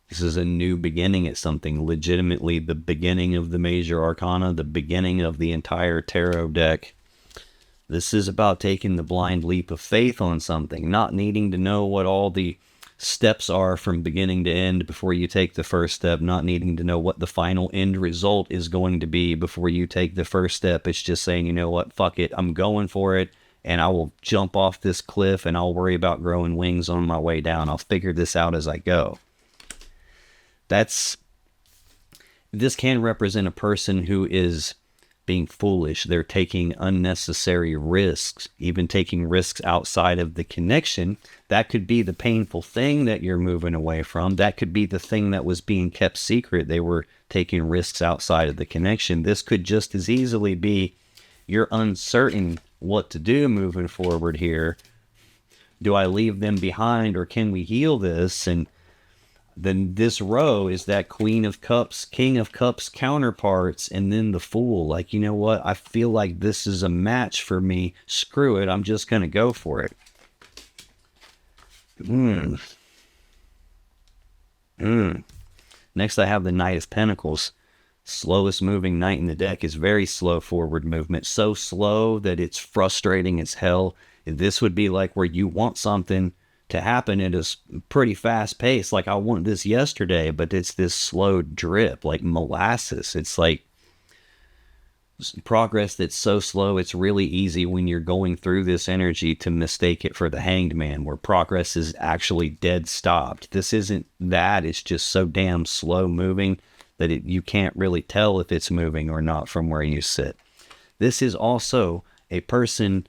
Speaker 1: This is a new beginning at something, legitimately the beginning of the major arcana, the beginning of the entire tarot deck. This is about taking the blind leap of faith on something, not needing to know what all the steps are from beginning to end before you take the first step, not needing to know what the final end result is going to be before you take the first step. It's just saying, you know what, fuck it, I'm going for it, and I will jump off this cliff and I'll worry about growing wings on my way down. I'll figure this out as I go. This can represent a person who is being foolish. They're taking unnecessary risks, even taking risks outside of the connection. That could be the painful thing that you're moving away from. That could be the thing that was being kept secret. They were taking risks outside of the connection. This could just as easily be you're uncertain what to do moving forward here. Do I leave them behind or can we heal this? And then this row is that Queen of Cups, King of Cups counterparts, and then the Fool. Like, you know what? I feel like this is a match for me. Screw it. I'm just going to go for it. Next, I have the Knight of Pentacles. Slowest moving knight in the deck is very slow forward movement. So slow that it's frustrating as hell. This would be like where you want something to happen at a pretty fast pace. Like, I want this yesterday, but it's this slow drip, like molasses. It's like progress that's so slow, it's really easy when you're going through this energy to mistake it for the Hanged Man, where progress is actually dead stopped. This isn't that. It's just so damn slow moving that you can't really tell if it's moving or not from where you sit. This is also a person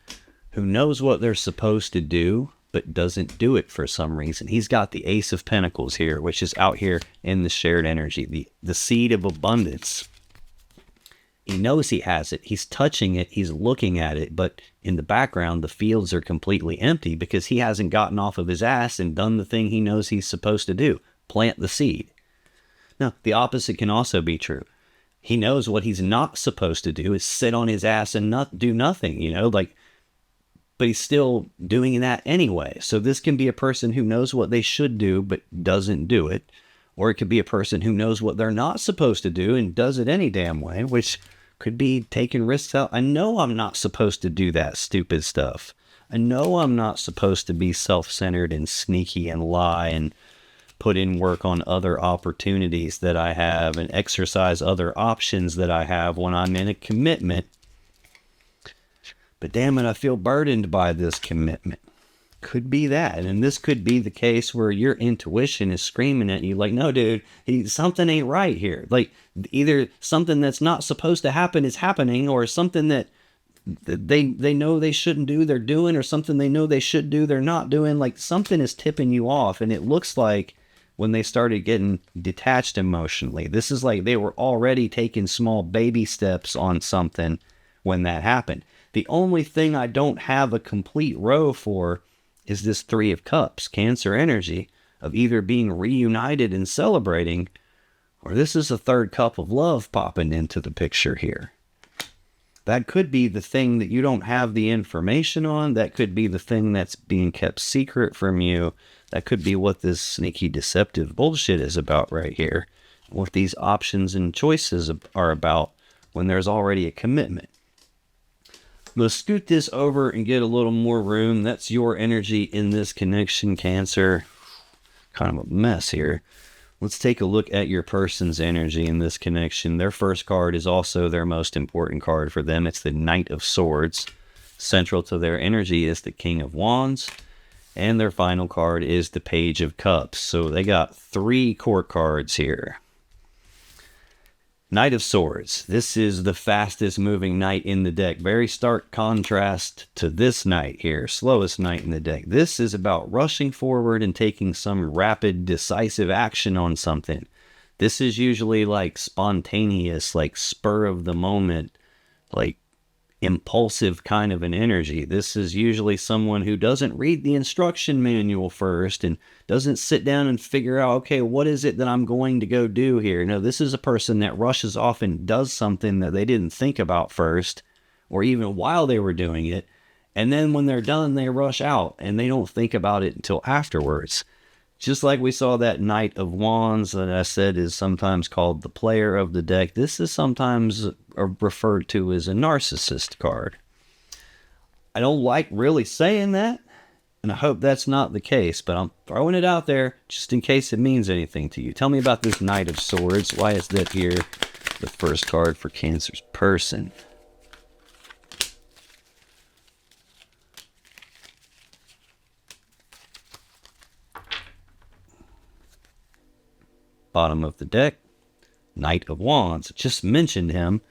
Speaker 1: who knows what they're supposed to do, but doesn't do it for some reason. He's got the Ace of Pentacles here, which is out here in the shared energy, the seed of abundance. He knows he has it. He's touching it. He's looking at it. But in the background, the fields are completely empty because he hasn't gotten off of his ass and done the thing he knows he's supposed to do, plant the seed. Now, the opposite can also be true. He knows what he's not supposed to do is sit on his ass and not do nothing, but he's still doing that anyway. So this can be a person who knows what they should do, but doesn't do it. Or it could be a person who knows what they're not supposed to do and does it any damn way, which could be taking risks out. I know I'm not supposed to do that stupid stuff. I know I'm not supposed to be self-centered and sneaky and lie and put in work on other opportunities that I have and exercise other options that I have when I'm in a commitment. but damn it, I feel burdened by this commitment. Could be that. And this could be the case where your intuition is screaming at you like, no, dude, something ain't right here. Like, either something that's not supposed to happen is happening, or something that they know they shouldn't do, they're doing, or something they know they should do, they're not doing. Like, something is tipping you off. And it looks like when they started getting detached emotionally, this is like they were already taking small baby steps on something when that happened. The only thing I don't have a complete row for is this Three of Cups, Cancer energy of either being reunited and celebrating, or this is a third cup of love popping into the picture here. That could be the thing that you don't have the information on. That could be the thing that's being kept secret from you. That could be what this sneaky deceptive bullshit is about right here. What these options and choices are about when there's already a commitment. Let's scoot this over and get a little more room. That's your energy in this connection, Cancer. Kind of a mess here. Let's take a look at your person's energy in this connection. Their first card is also their most important card for them. It's the Knight of Swords. Central to their energy is the King of Wands. And their final card is the Page of Cups. So they got 3 court cards here. Knight of Swords. This is the fastest moving knight in the deck. Very stark contrast to this knight here, slowest knight in the deck. This is about rushing forward and taking some rapid, decisive action on something. This is usually like spontaneous, like spur of the moment, like impulsive kind of an energy. This is usually someone who doesn't read the instruction manual first and doesn't sit down and figure out, okay, what is it that I'm going to go do here? No, this is a person that rushes off and does something that they didn't think about first, or even while they were doing it. And then when they're done, they rush out and they don't think about it until afterwards. Just like we saw that Knight of Wands that I said is sometimes called the player of the deck. This is sometimes referred to as a narcissist card. I don't like really saying that, and I hope that's not the case, but I'm throwing it out there just in case it means anything to you. Tell me about this Knight of Swords. Why is that here the first card for Cancer's person? Bottom of the deck, Knight of Wands. Just mentioned him.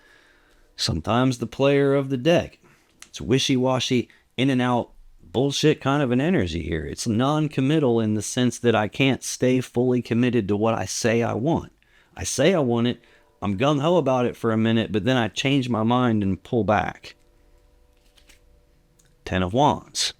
Speaker 1: Sometimes the player of the deck. It's wishy-washy, in and out, bullshit kind of an energy here. It's non-committal in the sense that I can't stay fully committed to what I say I want. I say I want it, I'm gung-ho about it for a minute, but then I change my mind and pull back. Ten of Wands.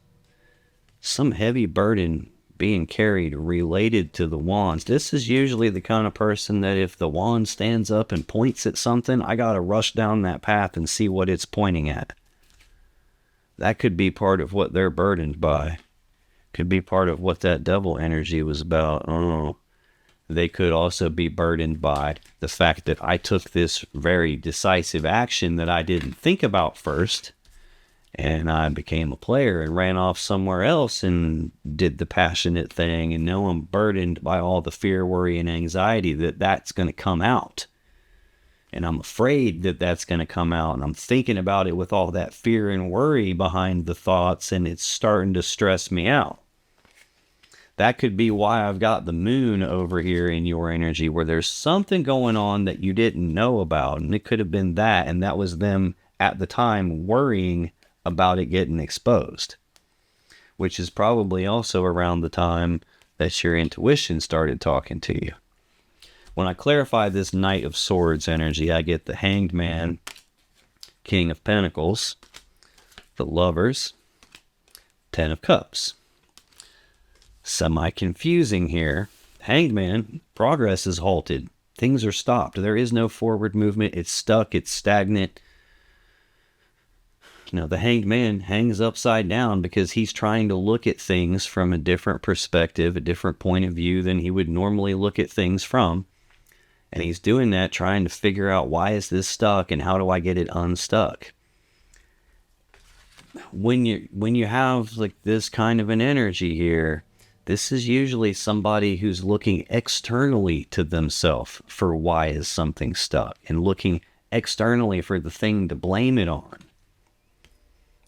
Speaker 1: Some heavy burden being carried related to the wands. This is usually the kind of person that if the wand stands up and points at something, I gotta rush down that path and see what it's pointing at. That could be part of what they're burdened by. Could be part of what that devil energy was about. Oh, they could also be burdened by the fact that I took this very decisive action that I didn't think about first, and I became a player and ran off somewhere else and did the passionate thing. And now I'm burdened by all the fear, worry, and anxiety that that's going to come out. And I'm afraid that that's going to come out. And I'm thinking about it with all that fear and worry behind the thoughts. And it's starting to stress me out. That could be why I've got the moon over here in your energy, where there's something going on that you didn't know about. And it could have been that. And that was them at the time worrying about it getting exposed, which is probably also around the time that your intuition started talking to you. When I clarify this Knight of Swords energy, I get the Hanged Man, King of Pentacles, the Lovers, Ten of Cups. Semi-confusing here. Hanged Man, progress is halted. Things are stopped. There is no forward movement. It's stuck. It's stagnant. You know, the Hanged Man hangs upside down because he's trying to look at things from a different perspective, a different point of view than he would normally look at things from. And he's doing that, trying to figure out, why is this stuck and how do I get it unstuck? When you have like this kind of an energy here, this is usually somebody who's looking externally to themselves for why is something stuck, and looking externally for the thing to blame it on.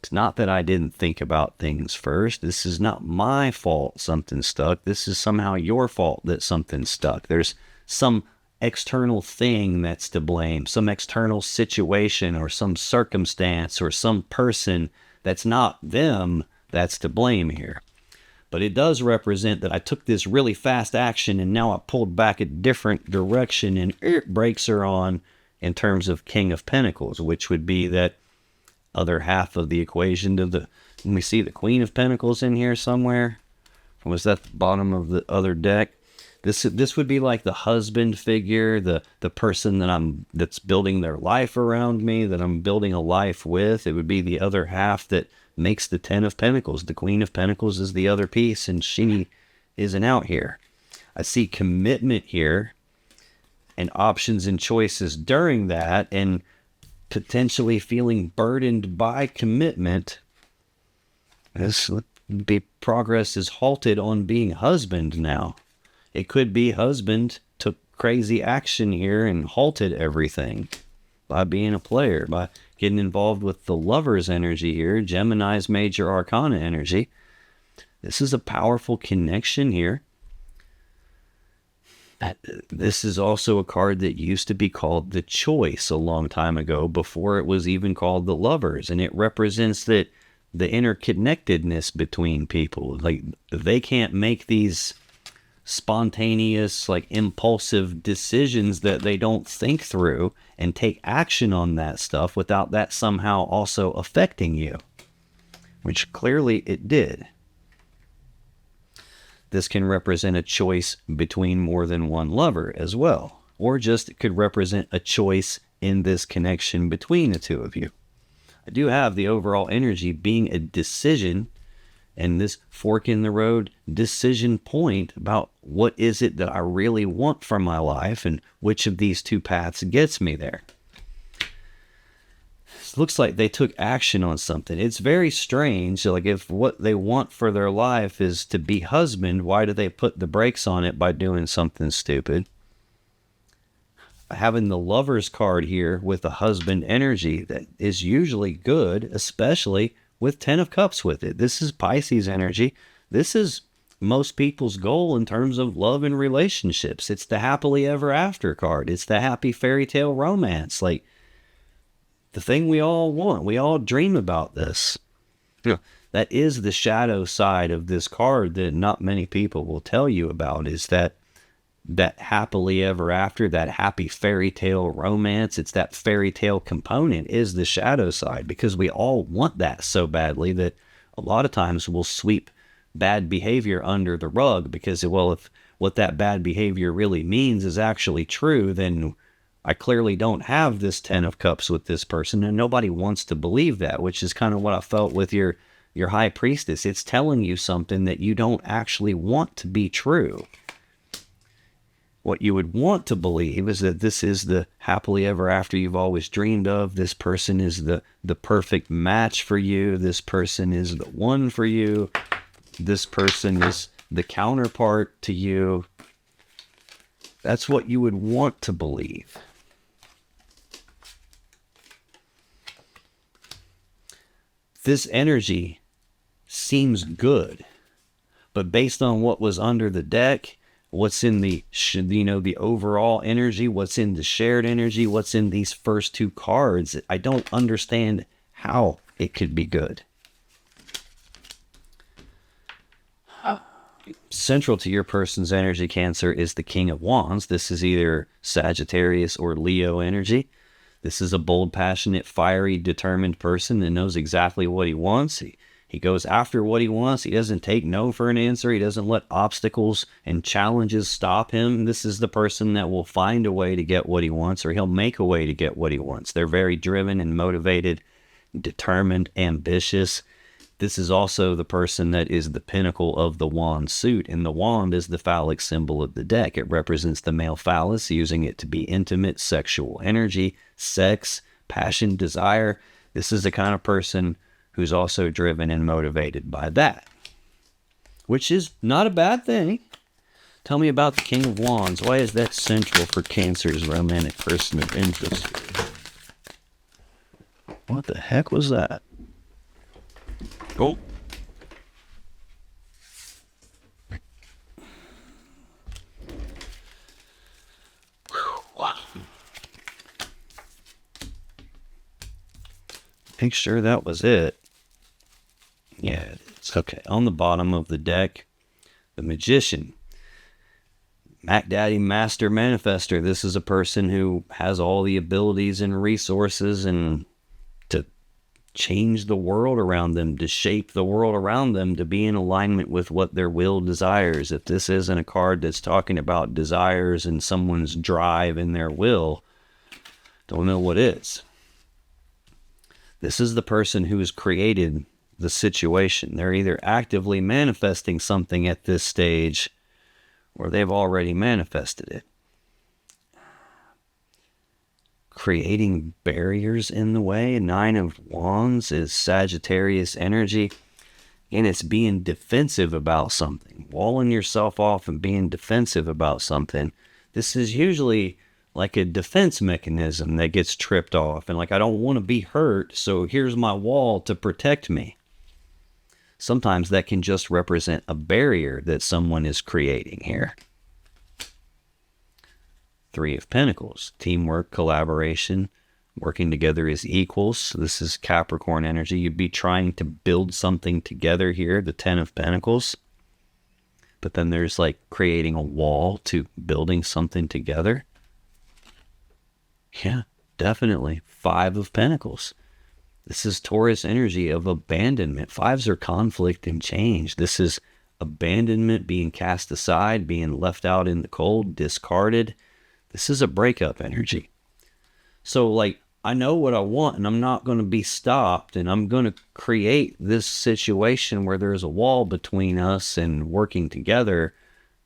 Speaker 1: It's not that I didn't think about things first. This is not my fault something stuck. This is somehow your fault that something stuck. There's some external thing that's to blame, some external situation or some circumstance or some person that's not them that's to blame here. But it does represent that I took this really fast action and now I pulled back a different direction, and brakes are on in terms of King of Pentacles, which would be that other half of the equation to the, when we see the Queen of Pentacles in here somewhere. Was that the bottom of the other deck? This would be like the husband figure, the person that's building their life around me, that I'm building a life with. It would be the other half that makes the Ten of Pentacles. The Queen of Pentacles is the other piece, and she isn't out here. I see commitment here and options and choices during that, and potentially feeling burdened by commitment. This would be progress is halted on being husband now. It could be husband took crazy action here and halted everything by being a player, by getting involved with the Lover's energy here, Gemini's major arcana energy. This is a powerful connection here. This is also a card that used to be called the Choice a long time ago, before it was even called the Lovers, and it represents that the interconnectedness between people. Like, they can't make these spontaneous, like, impulsive decisions that they don't think through and take action on that stuff without that somehow also affecting you, which clearly it did. This can represent a choice between more than one lover as well, or just it could represent a choice in this connection between the two of you. I do have the overall energy being a decision, and this fork in the road decision point about what is it that I really want from my life and which of these two paths gets me there. It looks like they took action on something. It's very strange. Like, if what they want for their life is to be husband, why do they put the brakes on it by doing something stupid? Having the Lover's card here with the husband energy, that is usually good, especially with 10 of Cups with it. This is Pisces energy. This is most people's goal in terms of love and relationships. It's the happily ever after card. It's the happy fairy tale romance. Like, the thing we all want. We all dream about this. Yeah. That is the shadow side of this card that not many people will tell you about, is that happily ever after, that happy fairy tale romance. It's that fairy tale component is the shadow side, because we all want that so badly that a lot of times we'll sweep bad behavior under the rug, because, well, if what that bad behavior really means is actually true, then I clearly don't have this 10 of Cups with this person, and nobody wants to believe that, which is kind of what I felt with your High Priestess. It's telling you something that you don't actually want to be true. What you would want to believe is that this is the happily ever after you've always dreamed of. This person is the perfect match for you. This person is the one for you. This person is the counterpart to you. That's what you would want to believe. This energy seems good, but based on what was under the deck, what's in the overall energy, what's in the shared energy, what's in these first two cards, I don't understand how it could be good. Central to your person's energy, Cancer, is the King of Wands. This is either Sagittarius or Leo energy. This is a bold, passionate, fiery, determined person that knows exactly what he wants. He goes after what he wants. He doesn't take no for an answer. He doesn't let obstacles and challenges stop him. This is the person that will find a way to get what he wants, or he'll make a way to get what he wants. They're very driven and motivated, determined, ambitious. This is also the person that is the pinnacle of the wand suit, and the wand is the phallic symbol of the deck. It represents the male phallus, using it to be intimate, sexual energy, sex, passion, desire. This is the kind of person who's also driven and motivated by that, which is not a bad thing. Tell me about the King of Wands. Why is that central for Cancer's romantic person of interest? What the heck was that? Oh. Make sure that was it. Yeah, it's okay. On the bottom of the deck, the Magician. Mac Daddy Master Manifester. This is a person who has all the abilities and resources and to change the world around them, to shape the world around them, to be in alignment with what their will desires. If this isn't a card that's talking about desires and someone's drive and their will, don't know what is. This is the person who has created the situation. They're either actively manifesting something at this stage or they've already manifested it. Creating barriers in the way. 9 of Wands is Sagittarius energy. And it's being defensive about something. Walling yourself off and being defensive about something. This is usually like a defense mechanism that gets tripped off. And like, I don't want to be hurt, so here's my wall to protect me. Sometimes that can just represent a barrier that someone is creating here. 3 of Pentacles, teamwork, collaboration, working together as equals. This is Capricorn energy. You'd be trying to build something together here, the 10 of Pentacles. But then there's like creating a wall to building something together. Yeah, definitely. 5 of Pentacles. This is Taurus energy of abandonment. 5s are conflict and change. This is abandonment, being cast aside, being left out in the cold, discarded. This is a breakup energy. So like, I know what I want and I'm not going to be stopped, and I'm going to create this situation where there's a wall between us and working together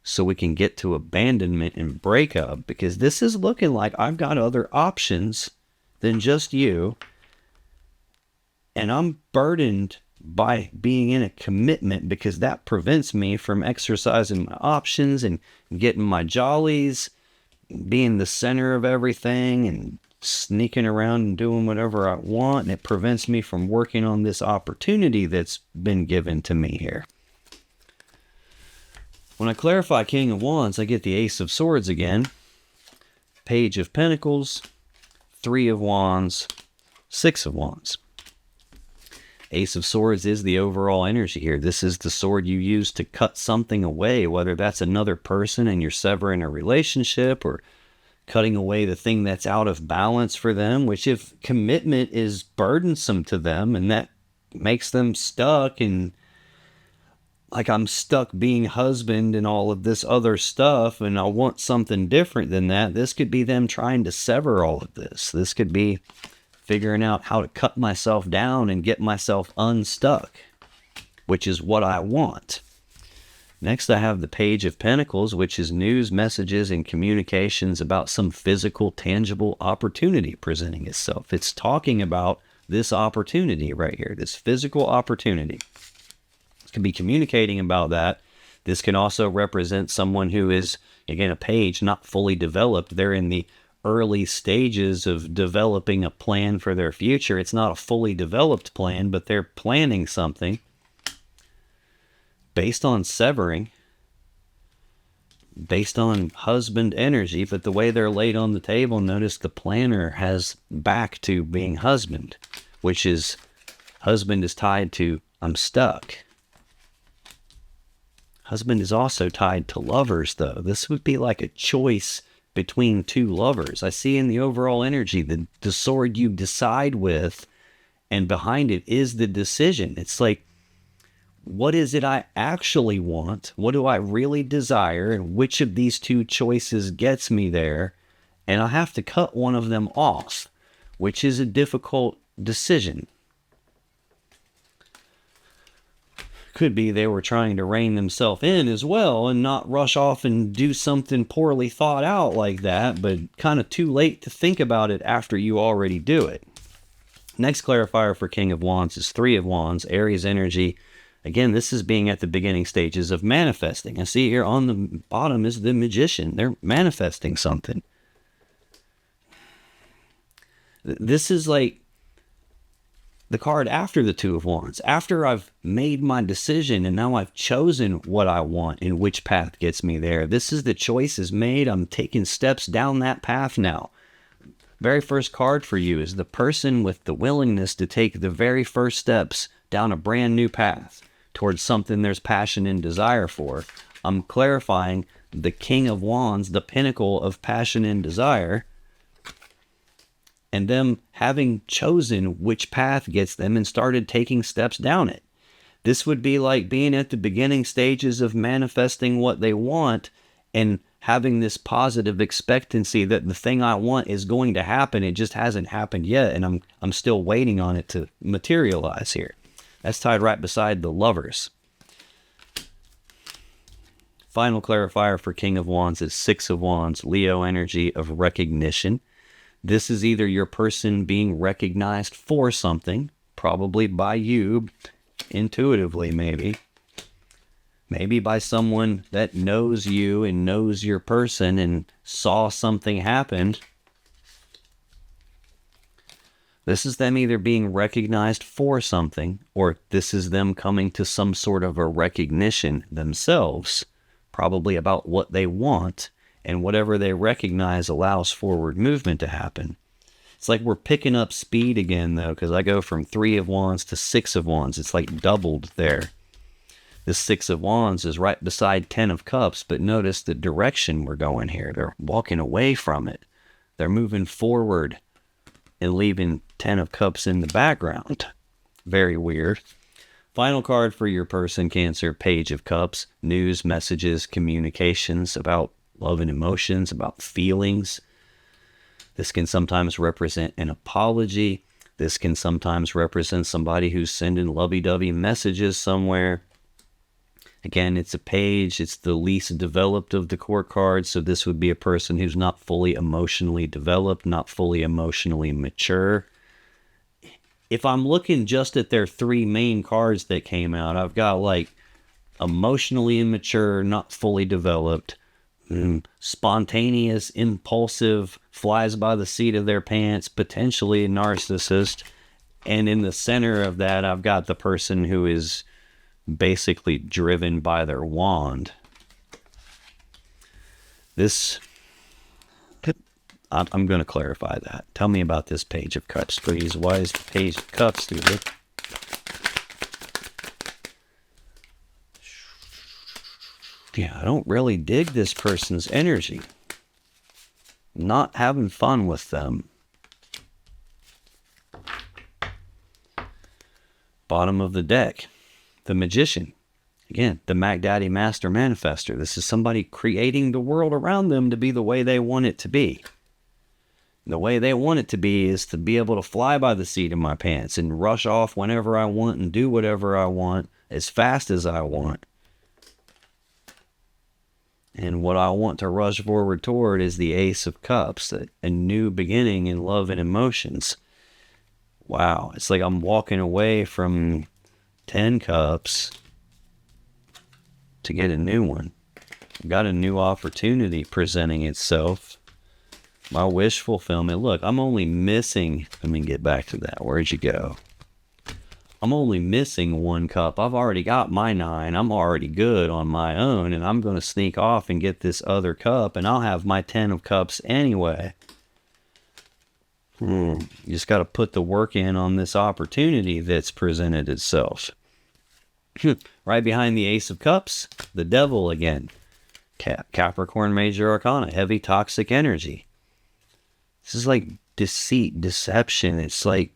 Speaker 1: so we can get to abandonment and breakup, because this is looking like I've got other options than just you. And I'm burdened by being in a commitment because that prevents me from exercising my options and getting my jollies, being the center of everything and sneaking around and doing whatever I want. And it prevents me from working on this opportunity that's been given to me here. When I clarify King of Wands, I get the Ace of Swords again. Page of Pentacles, 3 of Wands, 6 of Wands. Ace of Swords is the overall energy here. This is the sword you use to cut something away, whether that's another person and you're severing a relationship, or cutting away the thing that's out of balance for them, which if commitment is burdensome to them and that makes them stuck, and like I'm stuck being husband and all of this other stuff and I want something different than that, this could be them trying to sever all of this. This could be figuring out how to cut myself down and get myself unstuck, which is what I want. Next, I have the Page of Pentacles, which is news, messages, and communications about some physical, tangible opportunity presenting itself. It's talking about this opportunity right here, this physical opportunity. It can be communicating about that. This can also represent someone who is, again, a page, not fully developed. They're in the early stages of developing a plan for their future. It's not a fully developed plan, but they're planning something based on severing, based on husband energy. But the way they're laid on the table, notice the planner has back to being husband, which is husband is tied to I'm stuck. Husband is also tied to lovers, though. This would be like a choice between 2 lovers. I see in the overall energy the sword you decide with, and behind it is the decision. It's like, what is it I actually want? What do I really desire? And which of these 2 choices gets me there? And I have to cut one of them off, which is a difficult decision. Could be they were trying to rein themselves in as well and not rush off and do something poorly thought out like that, but kind of too late to think about it after you already do it. Next clarifier for King of Wands is 3 of Wands, Aries energy. Again, this is being at the beginning stages of manifesting. I see here on the bottom is the Magician. They're manifesting something. This is like the card after the Two of Wands, after I've made my decision and now I've chosen what I want and which path gets me there. This is the choice is made. I'm taking steps down that path now. Very first card for you is the person with the willingness to take the very first steps down a brand new path towards something there's passion and desire for. I'm clarifying the King of Wands, the pinnacle of passion and desire, and them having chosen which path gets them and started taking steps down it. This would be like being at the beginning stages of manifesting what they want and having this positive expectancy that the thing I want is going to happen. It just hasn't happened yet, and I'm still waiting on it to materialize here. That's tied right beside the Lovers. Final clarifier for King of Wands is Six of Wands, Leo energy of recognition. This is either your person being recognized for something, probably by you, intuitively maybe. Maybe by someone that knows you and knows your person and saw something happen. This is them either being recognized for something, or this is them coming to some sort of a recognition themselves, probably about what they want, and whatever they recognize allows forward movement to happen. It's like we're picking up speed again, though, because I go from Three of Wands to Six of Wands. It's like doubled there. This Six of Wands is right beside Ten of Cups, but notice the direction we're going here. They're walking away from it. They're moving forward and leaving Ten of Cups in the background. Very weird. Final card for your person, Cancer, Page of Cups. News, messages, communications about love and emotions, about feelings. This can sometimes represent an apology. This can sometimes represent somebody who's sending lovey-dovey messages somewhere. Again, it's a page. It's the least developed of the core cards, so this would be a person who's not fully emotionally developed, not fully emotionally mature. If I'm looking just at their three main cards that came out, I've got like emotionally immature, not fully developed, spontaneous, impulsive, flies by the seat of their pants, potentially a narcissist. And in the center of that, I've got the person who is basically driven by their wand. This, I'm going to clarify that. Tell me about this Page of Cups, please. Why is the Page of Cups through this? Yeah, I don't really dig this person's energy. Not having fun with them. Bottom of the deck, the Magician. Again, the Mac Daddy Master Manifester. This is somebody creating the world around them to be the way they want it to be. The way they want it to be is to be able to fly by the seat of my pants and rush off whenever I want and do whatever I want as fast as I want. And what I want to rush forward toward is the Ace of Cups, a new beginning in love and emotions. Wow, it's like I'm walking away from 10 Cups to get a new one. I've got a new opportunity presenting itself. My wish fulfillment. Look, I'm only missing, let me get back to that. Where'd you go? I'm only missing 1 cup. I've already got my 9. I'm already good on my own, and I'm going to sneak off and get this other cup, and I'll have my 10 of cups anyway. You just got to put the work in on this opportunity that's presented itself. Right behind the Ace of Cups, the Devil again. Capricorn Major Arcana, heavy toxic energy. This is like deceit, deception. It's like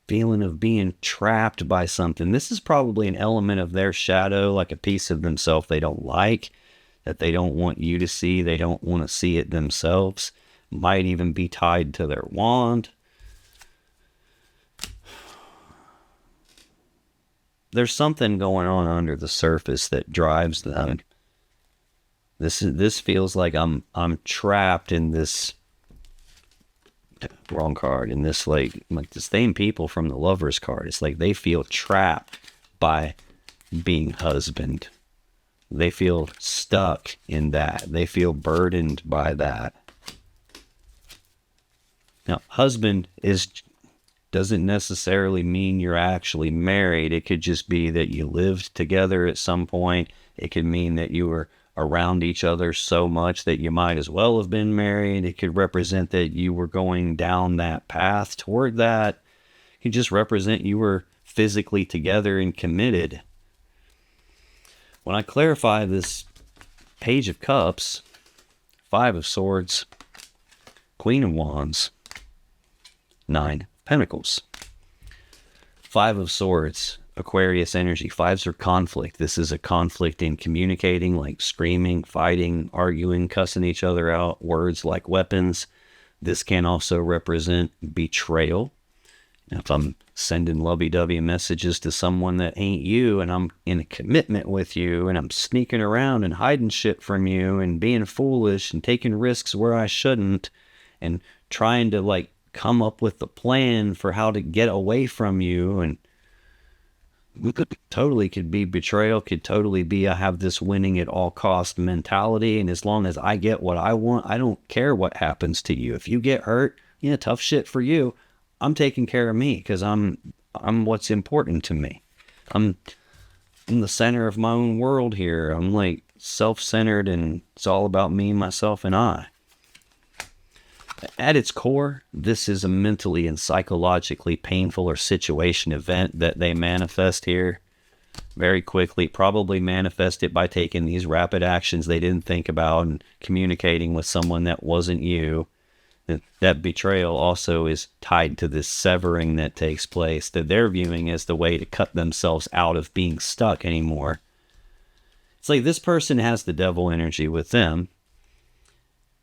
Speaker 1: feeling of being trapped by something. This is probably an element of their shadow, like a piece of themselves they don't like, that they don't want you to see. They don't want to see it themselves. Might even be tied to their wand. There's something going on under the surface that drives them. This feels like I'm trapped in this. Wrong card. In this like the same people from the Lovers card. It's like they feel trapped by being husband. They feel stuck in that. They feel burdened by that. Now, husband is doesn't necessarily mean you're actually married. It could just be that you lived together at some point. It could mean that you were around each other so much that you might as well have been married. It could represent that you were going down that path toward that. It could just represent you were physically together and committed. When I clarify this Page of Cups, Five of Swords, Queen of Wands, Nine of Pentacles. Five of Swords, Aquarius energy. Fives are conflict. This is a conflict in communicating, like screaming, fighting, arguing, cussing each other out, words like weapons. This can also represent betrayal. If I'm sending lovey-dovey messages to someone that ain't you, and I'm in a commitment with you, and I'm sneaking around and hiding shit from you, and being foolish, and taking risks where I shouldn't, and trying to, like, come up with a plan for how to get away from you, and totally could be betrayal, could totally be I have this winning at all cost mentality, and as long as I get what I want, I don't care what happens to you. If you get hurt, yeah, tough shit for you. I'm taking care of me because I'm what's important to me. I'm in the center of my own world here. I'm like self-centered, and it's all about me, myself, and I. At its core, this is a mentally and psychologically painful or situation event that they manifest here very quickly. Probably manifest it by taking these rapid actions they didn't think about and communicating with someone that wasn't you. That betrayal also is tied to this severing that takes place that they're viewing as the way to cut themselves out of being stuck anymore. It's like this person has the devil energy with them,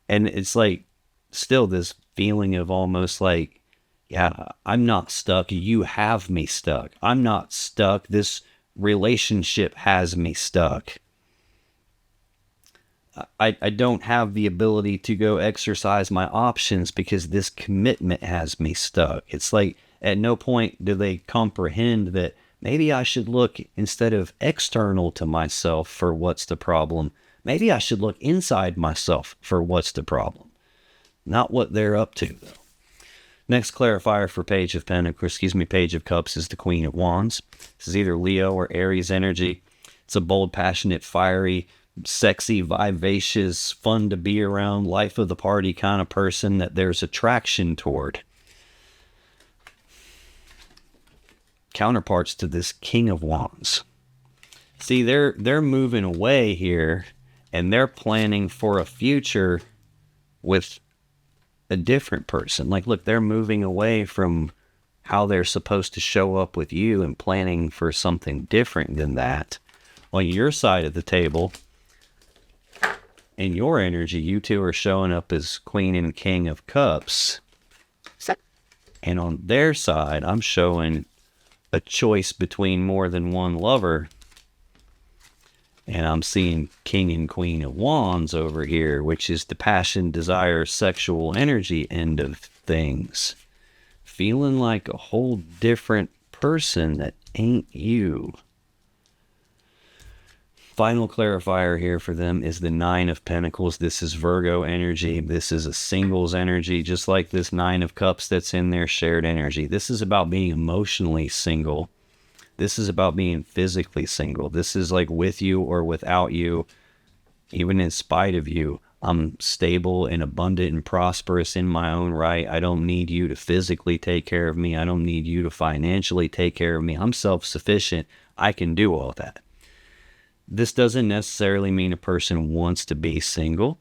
Speaker 1: and it's like still this feeling of almost like, yeah, I'm not stuck, you have me stuck. I'm not stuck, this relationship has me stuck. I don't have the ability to go exercise my options because this commitment has me stuck. It's like at no point do they comprehend that maybe I should look, instead of external to myself for what's the problem, maybe I should look inside myself for what's the problem. Not what they're up to, though. Next clarifier for Page of Cups is the Queen of Wands. This is either Leo or Aries energy. It's a bold, passionate, fiery, sexy, vivacious, fun to be around, life of the party kind of person that there's attraction toward. Counterparts to this King of Wands. See, they're moving away here, and they're planning for a future with a different person. Like, look, they're moving away from how they're supposed to show up with you and planning for something different than that. On your side of the table, in your energy, you two are showing up as Queen and King of Cups. And on their side, I'm showing a choice between more than one lover. And I'm seeing King and Queen of Wands over here, which is the passion, desire, sexual energy end of things. Feeling like a whole different person that ain't you. Final clarifier here for them is the Nine of Pentacles. This is Virgo energy. This is a singles energy, just like this Nine of Cups that's in their shared energy. This is about being emotionally single. This is about being physically single. This is like with you or without you, even in spite of you. I'm stable and abundant and prosperous in my own right. I don't need you to physically take care of me. I don't need you to financially take care of me. I'm self-sufficient. I can do all that. This doesn't necessarily mean a person wants to be single.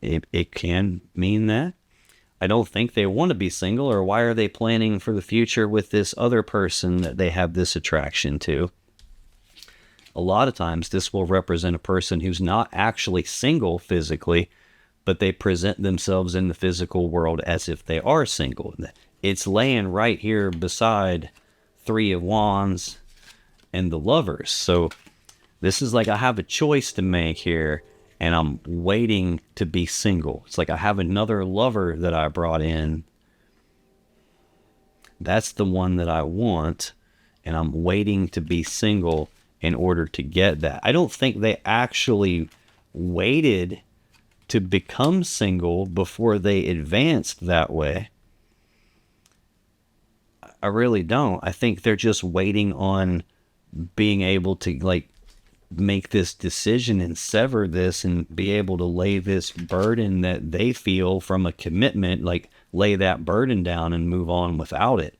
Speaker 1: It can mean that. I don't think they want to be single, or why are they planning for the future with this other person that they have this attraction to? A lot of times this will represent a person who's not actually single physically, but they present themselves in the physical world as if they are single. It's laying right here beside Three of Wands and the Lovers. So this is like I have a choice to make here, and I'm waiting to be single. It's like I have another lover that I brought in. That's the one that I want, and I'm waiting to be single in order to get that. I don't think they actually waited to become single before they advanced that way. I really don't. I think they're just waiting on being able to like make this decision and sever this and be able to lay this burden that they feel from a commitment, like lay that burden down and move on without it.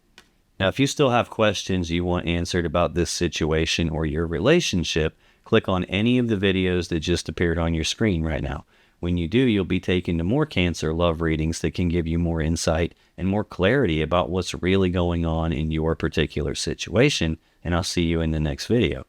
Speaker 1: Now, if you still have questions you want answered about this situation or your relationship, click on any of the videos that just appeared on your screen right now. When you do, you'll be taken to more Cancer love readings that can give you more insight and more clarity about what's really going on in your particular situation. And I'll see you in the next video.